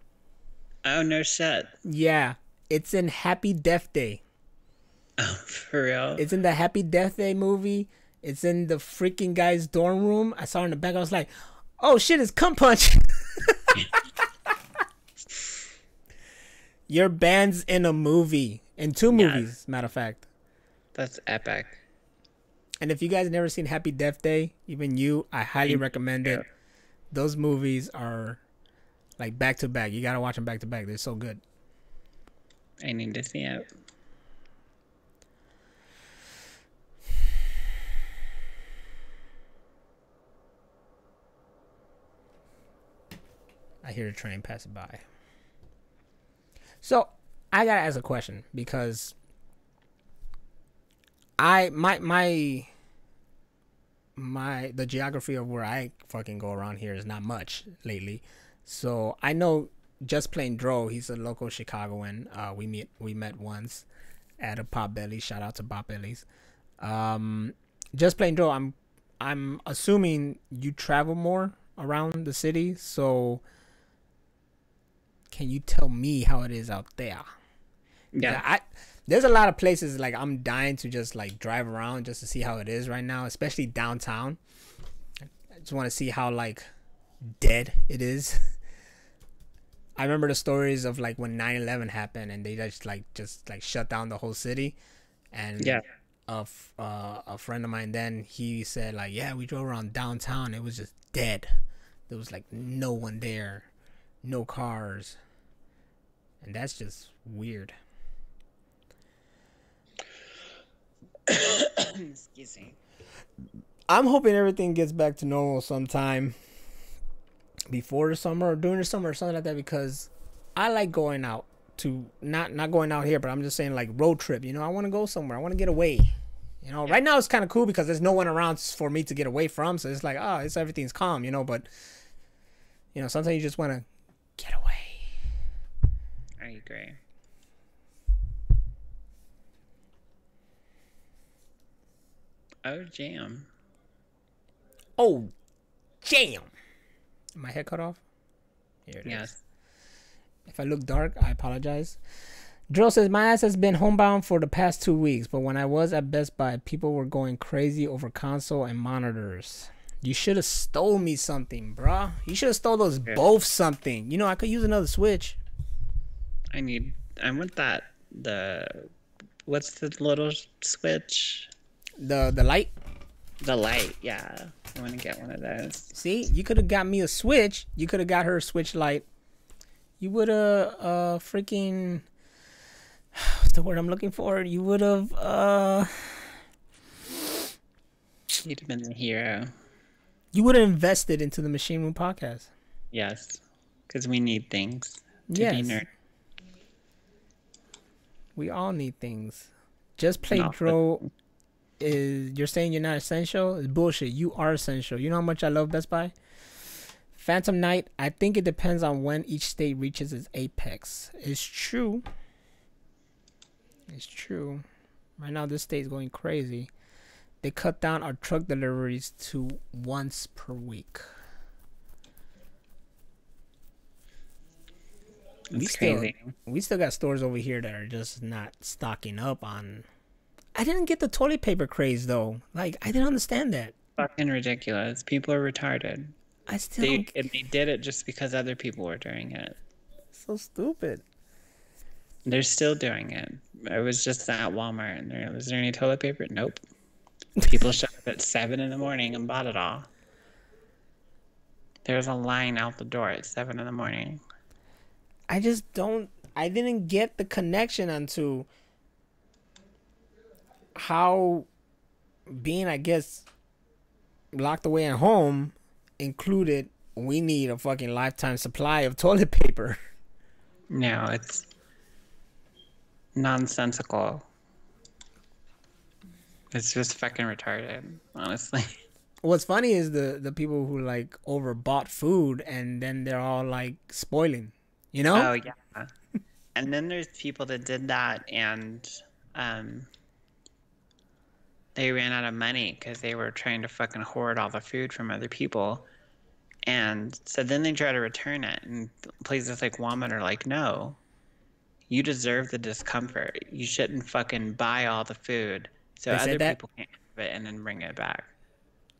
Oh, no shit. Yeah. It's in Happy Death Day. Oh, for real? It's in the Happy Death Day movie. It's in the freaking guy's dorm room. I saw it in the back. I was like, oh shit, it's Cunt Punch. Your band's in a movie. In 2 movies, matter of fact. That's epic. And if you guys never seen Happy Death Day, even you, I highly recommend it. Those movies are like back to back. You gotta watch them back to back. They're so good. I need to see it. I hear the train passing by. So I gotta ask a question because the geography of where I fucking go around here is not much lately. So I know Just Plain Dro. He's a local Chicagoan. We met once at a Pop Belly. Shout out to Pop Bellies. Um, just Plain Dro. I'm assuming you travel more around the city, so can you tell me how it is out there? Yeah. There's a lot of places like I'm dying to just like drive around just to see how it is right now, especially downtown. I just want to see how like dead it is. I remember the stories of like when 9/11 happened and they just shut down the whole city, and Yeah. a friend of mine then he said like, yeah, we drove around downtown, it was just dead. There was like no one there, no cars, and that's just weird. Excuse me. I'm hoping everything gets back to normal sometime before the summer or during the summer or something like that, because I like going out to not going out here, but I'm just saying like road trip. I want to go somewhere. I want to get away. Right now it's kind of cool because there's no one around for me to get away from. So it's like, oh, everything's calm. But sometimes you just want to get away. I agree. Oh, jam. Oh, jam! My head cut off. Here it is. Yes. If I look dark, I apologize. Drill says, my ass has been homebound for the past 2 weeks, but when I was at Best Buy, people were going crazy over console and monitors. You should have stole me something, bruh. You should have stole those both something. I could use another Switch. I want that, what's the little Switch? The light? The light, yeah. I want to get one of those. See, you could have got me a Switch. You could have got her a Switch Lite. You would have freaking... What's the word I'm looking for? You would have... You'd have been the hero. You would have invested into the Machine Room podcast. Yes. Because we need things to be Yes. nerd. We all need things. Just Play Dro is... You're saying you're not essential? It's bullshit. You are essential. You know how much I love Best Buy? Phantom Knight, I think it depends on when each state reaches its apex. It's true. It's true. Right now, this state is going crazy. They cut down our truck deliveries to once per week. It's crazy. We still got stores over here that are just not stocking up on... I didn't get the toilet paper craze, though. Like, I didn't understand that. Fucking ridiculous. People are retarded. I still... They did it just because other people were doing it. So stupid. They're still doing it. I was just at Walmart and was there any toilet paper? Nope. People showed up at 7 in the morning and bought it all. There was a line out the door at 7 in the morning. I didn't get the connection onto how being, I guess, locked away at home included we need a fucking lifetime supply of toilet paper. No, it's nonsensical. It's just fucking retarded, honestly. What's funny is the people who like overbought food and then they're all like spoiling, Oh yeah. And then there's people that did that and they ran out of money because they were trying to fucking hoard all the food from other people. And so then they try to return it, and places like Walmart are like, no, you deserve the discomfort. You shouldn't fucking buy all the food so other people can't have it and then bring it back.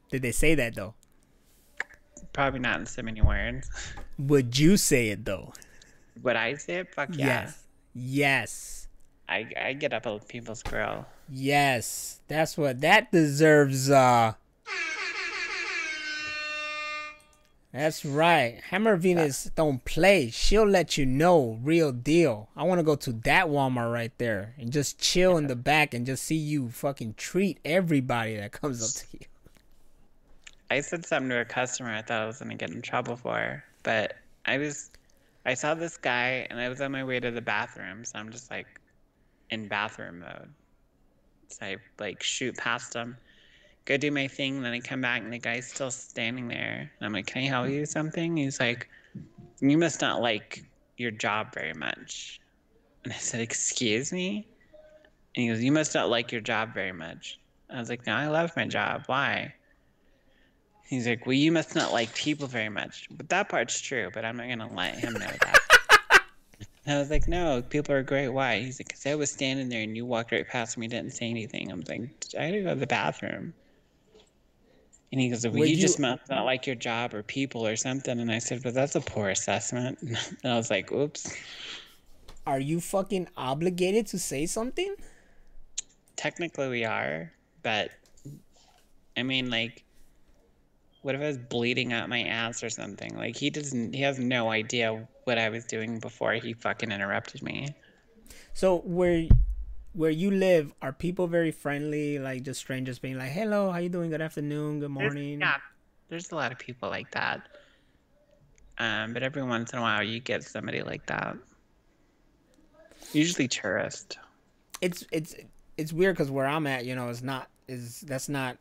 Did they say that though? Probably not in so many words. Would you say it though? Would I say it? Fuck yeah. Yes. I get up on people's grill. Yes. That deserves That's right. Hammer Venus don't play. She'll let you know. Real deal. I want to go to that Walmart right there and just chill in the back and just see you fucking treat everybody that comes up to you. I said something to a customer I thought I was going to get in trouble for, but I saw this guy and I was on my way to the bathroom, so I'm just like in bathroom mode. So I like shoot past him, go do my thing, then I come back and the guy's still standing there. And I'm like, can I help you with something? He's like, you must not like your job very much. And I said, excuse me? And he goes, you must not like your job very much. I was like, no, I love my job. Why? He's like, well, you must not like people very much. But that part's true, but I'm not going to let him know that. And I was like, no, people are great. Why? He's like, because I was standing there and you walked right past me, didn't say anything. I was like, I had to go to the bathroom. And he goes, well, Would you you just must not like your job or people or something. And I said, but that's a poor assessment. And I was like, oops. are you fucking obligated to say something? Technically we are, but I mean, like, what if I was bleeding out my ass or something? Like, he has no idea what I was doing before he fucking interrupted me. So where you live, are people very friendly, like just strangers being like, hello, how you doing, good afternoon, good morning? Yeah, there's a lot of people like that. But every once in a while you get somebody like that. Usually tourist. It's weird because where I'm at, that's not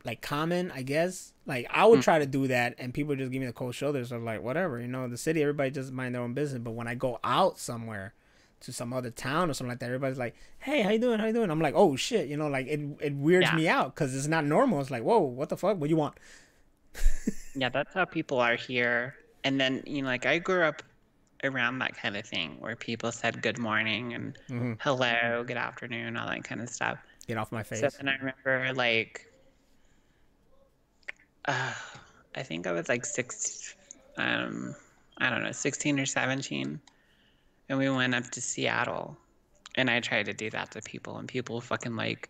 like common, I guess. Like I would try to do that and people just give me the cold shoulders of like, whatever, the city, everybody just mind their own business. But when I go out somewhere to some other town or something like that, everybody's like, hey, how you doing, I'm like, oh shit, like it weirds me out because it's not normal. It's like, whoa, what the fuck, what do you want? Yeah, that's how people are here. And then, like, I grew up around that kind of thing where people said good morning and hello, good afternoon, all that kind of stuff. Get off my face. So then I remember, like, I think I was like I don't know, 16 or 17. And we went up to Seattle. And I tried to do that to people. And people fucking, like,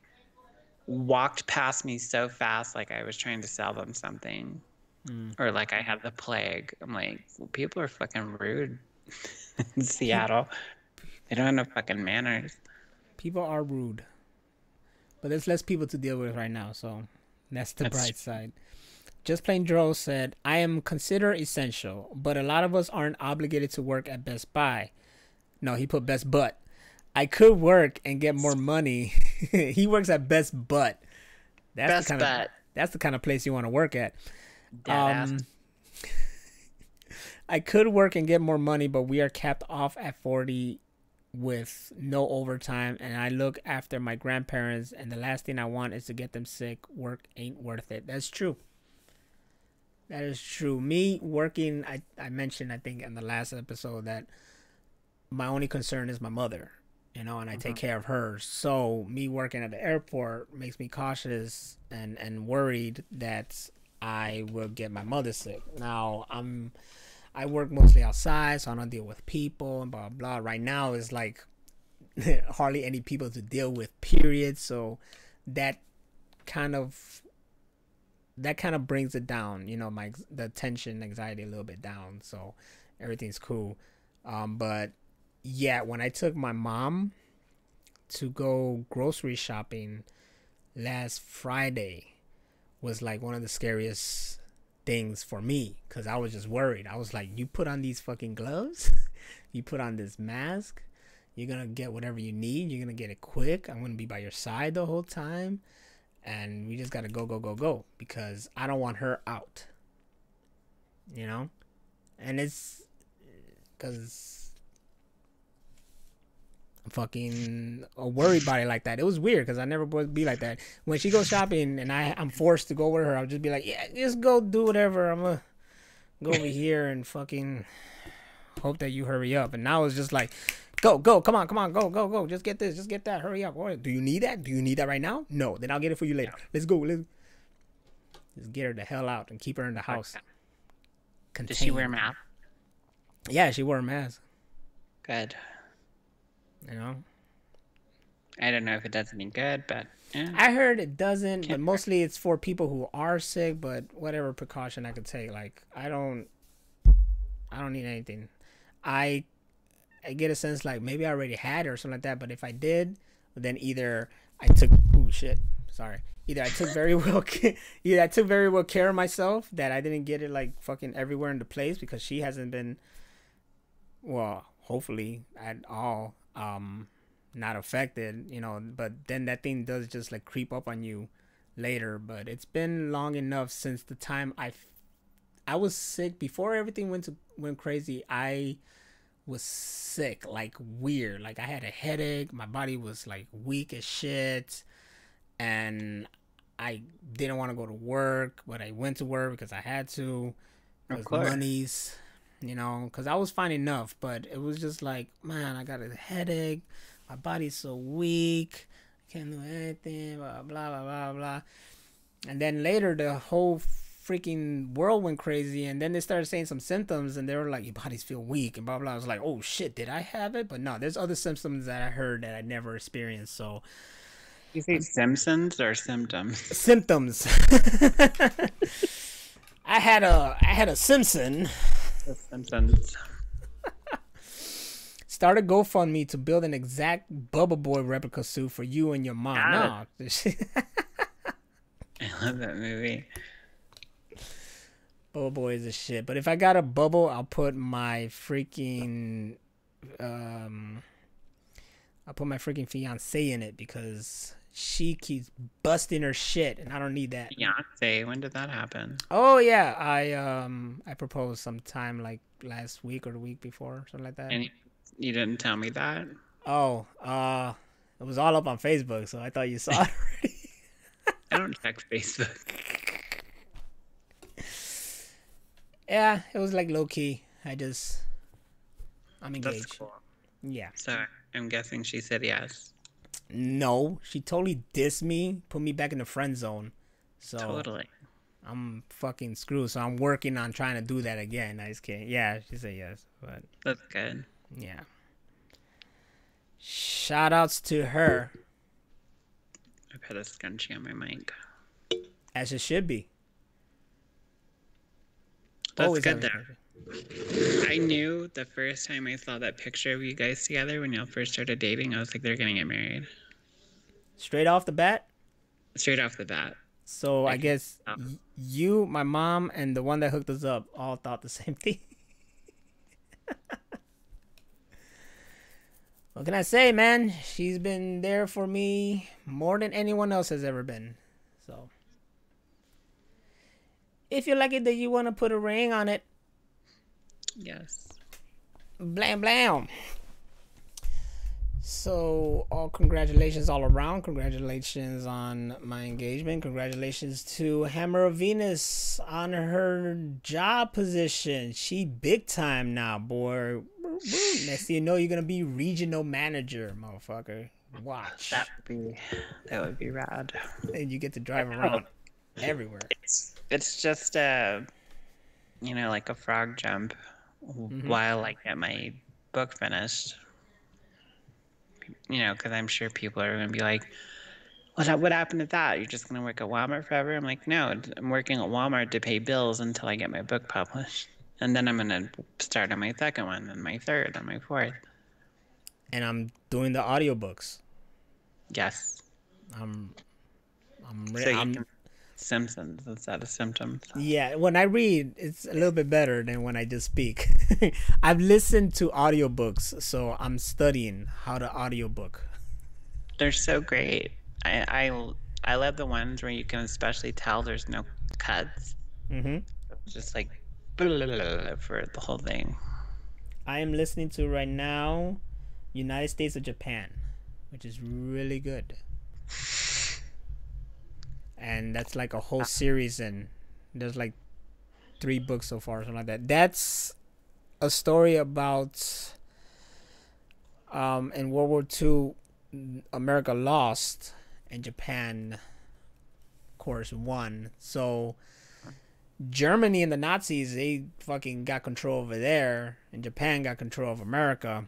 walked past me so fast like I was trying to sell them something. Or like I had the plague. I'm like, well, people are fucking rude in Seattle. They don't have no fucking manners. People are rude. But there's less people to deal with right now, so that's the bright side. Just Plain Dro said, I am considered essential, but a lot of us aren't obligated to work at Best Buy. No, he put Best Butt. I could work and get more money. He works at Best Butt. That's the kind of place you want to work at. I could work and get more money, but we are capped off at 40 with no overtime, and I look after my grandparents, and the last thing I want is to get them sick. Work ain't worth it. That's true. That is true. Me working, I mentioned, I think, in the last episode that my only concern is my mother, and I take care of her. So me working at the airport makes me cautious and worried that I will get my mother sick. Now, I work mostly outside, so I don't deal with people and blah, blah. Right now is like hardly any people to deal with, period. So that kind of brings it down, the tension, anxiety a little bit down. So everything's cool. But yeah, when I took my mom to go grocery shopping last Friday was like one of the scariest things for me because I was just worried. I was like, you put on these fucking gloves, you put on this mask, you're gonna get whatever you need, you're gonna get it quick, I'm gonna be by your side the whole time, and we just gotta go because I don't want her out, and it's because I'm fucking worried about it like that. It was weird because I never would be like that. When she goes shopping and I'm forced to go with her, I'll just be like, yeah, just go do whatever. I'm gonna go over here and fucking hope that you hurry up. And now it's just like, go, come on, go. Just get this, just get that, hurry up. What, do you need that? Do you need that right now? No, then I'll get it for you later. Let's go. Just get her the hell out and keep her in the house. Does she wear a mask? Yeah, she wore a mask. Good. I don't know if it does any good, but yeah. I heard it doesn't, but mostly it's for people who are sick, but whatever precaution I could take. Like, I don't need anything. I get a sense like maybe I already had it or something like that, but if I did, then either I took either I took very well care of myself, that I didn't get it like fucking everywhere in the place, because she hasn't been, well, hopefully at all not affected, but then that thing does just like creep up on you later. But it's been long enough since the time I was sick before everything went crazy. I was sick, like weird. Like I had a headache, my body was like weak as shit, and I didn't want to go to work, but I went to work because I had to, Of because course. money's, because I was fine enough, but it was just like, man, I got a headache, my body's so weak, I can't do anything, blah blah blah blah blah. And then later, the whole freaking world went crazy, and then they started saying some symptoms, and they were like, your bodies feel weak, and blah blah. I was like, oh shit, did I have it? But no, there's other symptoms that I heard that I never experienced. So You say Simpsons or symptoms? symptoms. I had a Simpson. The Simpsons. Start a GoFundMe to build an exact Bubble Boy replica suit for you and your mom. Got No. I love that movie. Bubble Boy is a shit. But if I got a bubble, I'll put my freaking fiance in it because she keeps busting her shit and I don't need that. Beyonce, when did that happen? Oh yeah, I proposed sometime like last week or the week before, something like that. And you didn't tell me that? Oh, it was all up on Facebook, so I thought you saw it already. I don't check Facebook. Yeah, it was like low key. I'm engaged. That's cool. Yeah. So I'm guessing she said yes. No, she totally dissed me, put me back in the friend zone. So Totally. I'm fucking screwed. So I'm working on trying to do that again. I just can't. Yeah, she said yes, but That's good. yeah. Shout outs to her, I put a scrunchie on my mic. as it should be. That's Always good have though. I knew the first time I saw that picture of you guys together when y'all first started dating, I was like, they're gonna get married. Straight off the bat. Straight off the bat. So I guess Oh. you, my mom, and the one that hooked us up all thought the same thing. What can I say, man? She's been there for me more than anyone else has ever been. So, if you like it, that you want to put a ring on it, Yes. blam blam. So, all congratulations all around. Congratulations on my engagement. Congratulations to Hammer of Venus on her job position. She big time now, boy. Next thing you know, you're gonna be regional manager, motherfucker. Watch. That would be rad. And you get to drive around everywhere. It's just like a frog jump while I get my book finished. Because I'm sure people are going to be like, what happened to that? You're just going to work at Walmart forever? I'm like, no, I'm working at Walmart to pay bills until I get my book published. And then I'm going to start on my second one, and my third, and my fourth. And I'm doing the audiobooks. Yes. I'm Simpsons instead of symptoms. Yeah, when I read, it's a little bit better than when I just speak. I've listened to audiobooks, so I'm studying how to audiobook. They're so great. I love the ones where you can especially tell there's no cuts. Mm-hmm. It's just like for the whole thing. I am listening to right now United States of Japan, which is really good. And that's like a whole series, and there's like 3 books so far, something like that. That's a story about in World War II, America lost and Japan, of course, won. So Germany and the Nazis, they fucking got control over there, and Japan got control of America.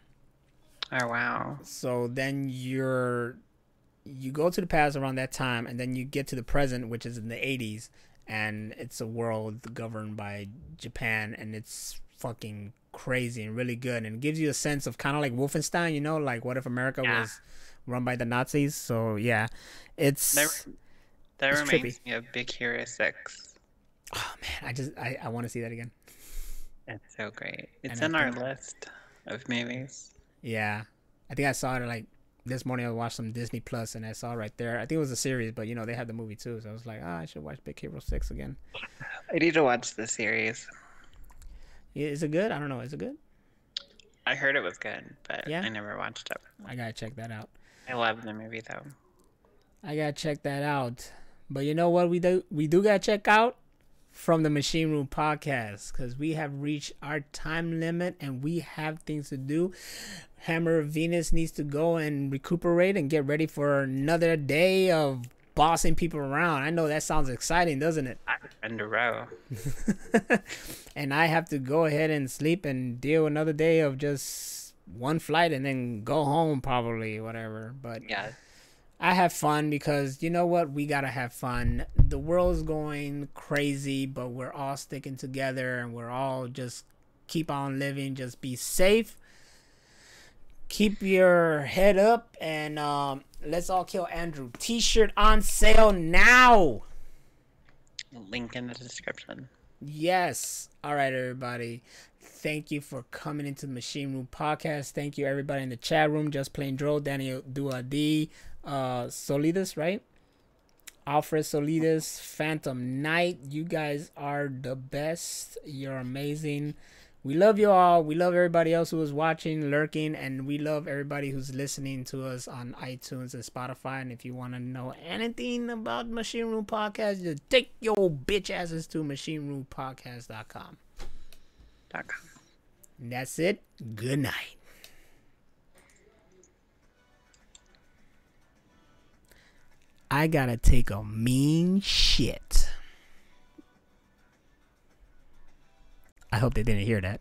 Oh wow. So then you go to the past around that time, and then you get to the present, which is in the 80s, and it's a world governed by Japan, and it's fucking crazy and really good, and it gives you a sense of kind of like Wolfenstein, like what if America was run by the Nazis? So yeah, it's that it's reminds trippy. me of Big Hero 6. Oh man, I want to see that again. It's so great. It's And in I our think- list of movies. Yeah, I think I saw it like this morning. I watched some Disney Plus, and I saw it right there. I think it was a series, but they had the movie too, so I was like, I should watch Big Hero 6 again. I need to watch the series. Yeah, is it good? I don't know. Is it good? I heard it was good, but Yeah? I never watched it. I gotta check that out. I love the movie though. I gotta check that out. But you know what we do? We do gotta check out from the Machine Room Podcast, because we have reached our time limit and we have things to do. Hammer Venus needs to go and recuperate and get ready for another day of bossing people around. I know that sounds exciting, doesn't it? In a row. And I have to go ahead and sleep and deal another day of just one flight and then go home probably, whatever. But yeah, I have fun because you know what? We gotta have fun. The world's going crazy, but we're all sticking together and we're all just keep on living. Just be safe. Keep your head up, and let's all kill Andrew. T-shirt on sale now. link in the description. Yes. All right, everybody. Thank you for coming into the Machine Room Podcast. Thank you, everybody in the chat room. Just Plain Dro, Daniel Duadi, Solidas, right? Alfred Solidas, Phantom Knight. You guys are the best. You're amazing. We love you all. We love everybody else who is watching, lurking, and we love everybody who's listening to us on iTunes and Spotify. And if you want to know anything about Machine Room Podcast, just take your bitch asses to machineroompodcast.com. And that's it. Good night. I gotta take a mean shit. I hope they didn't hear that.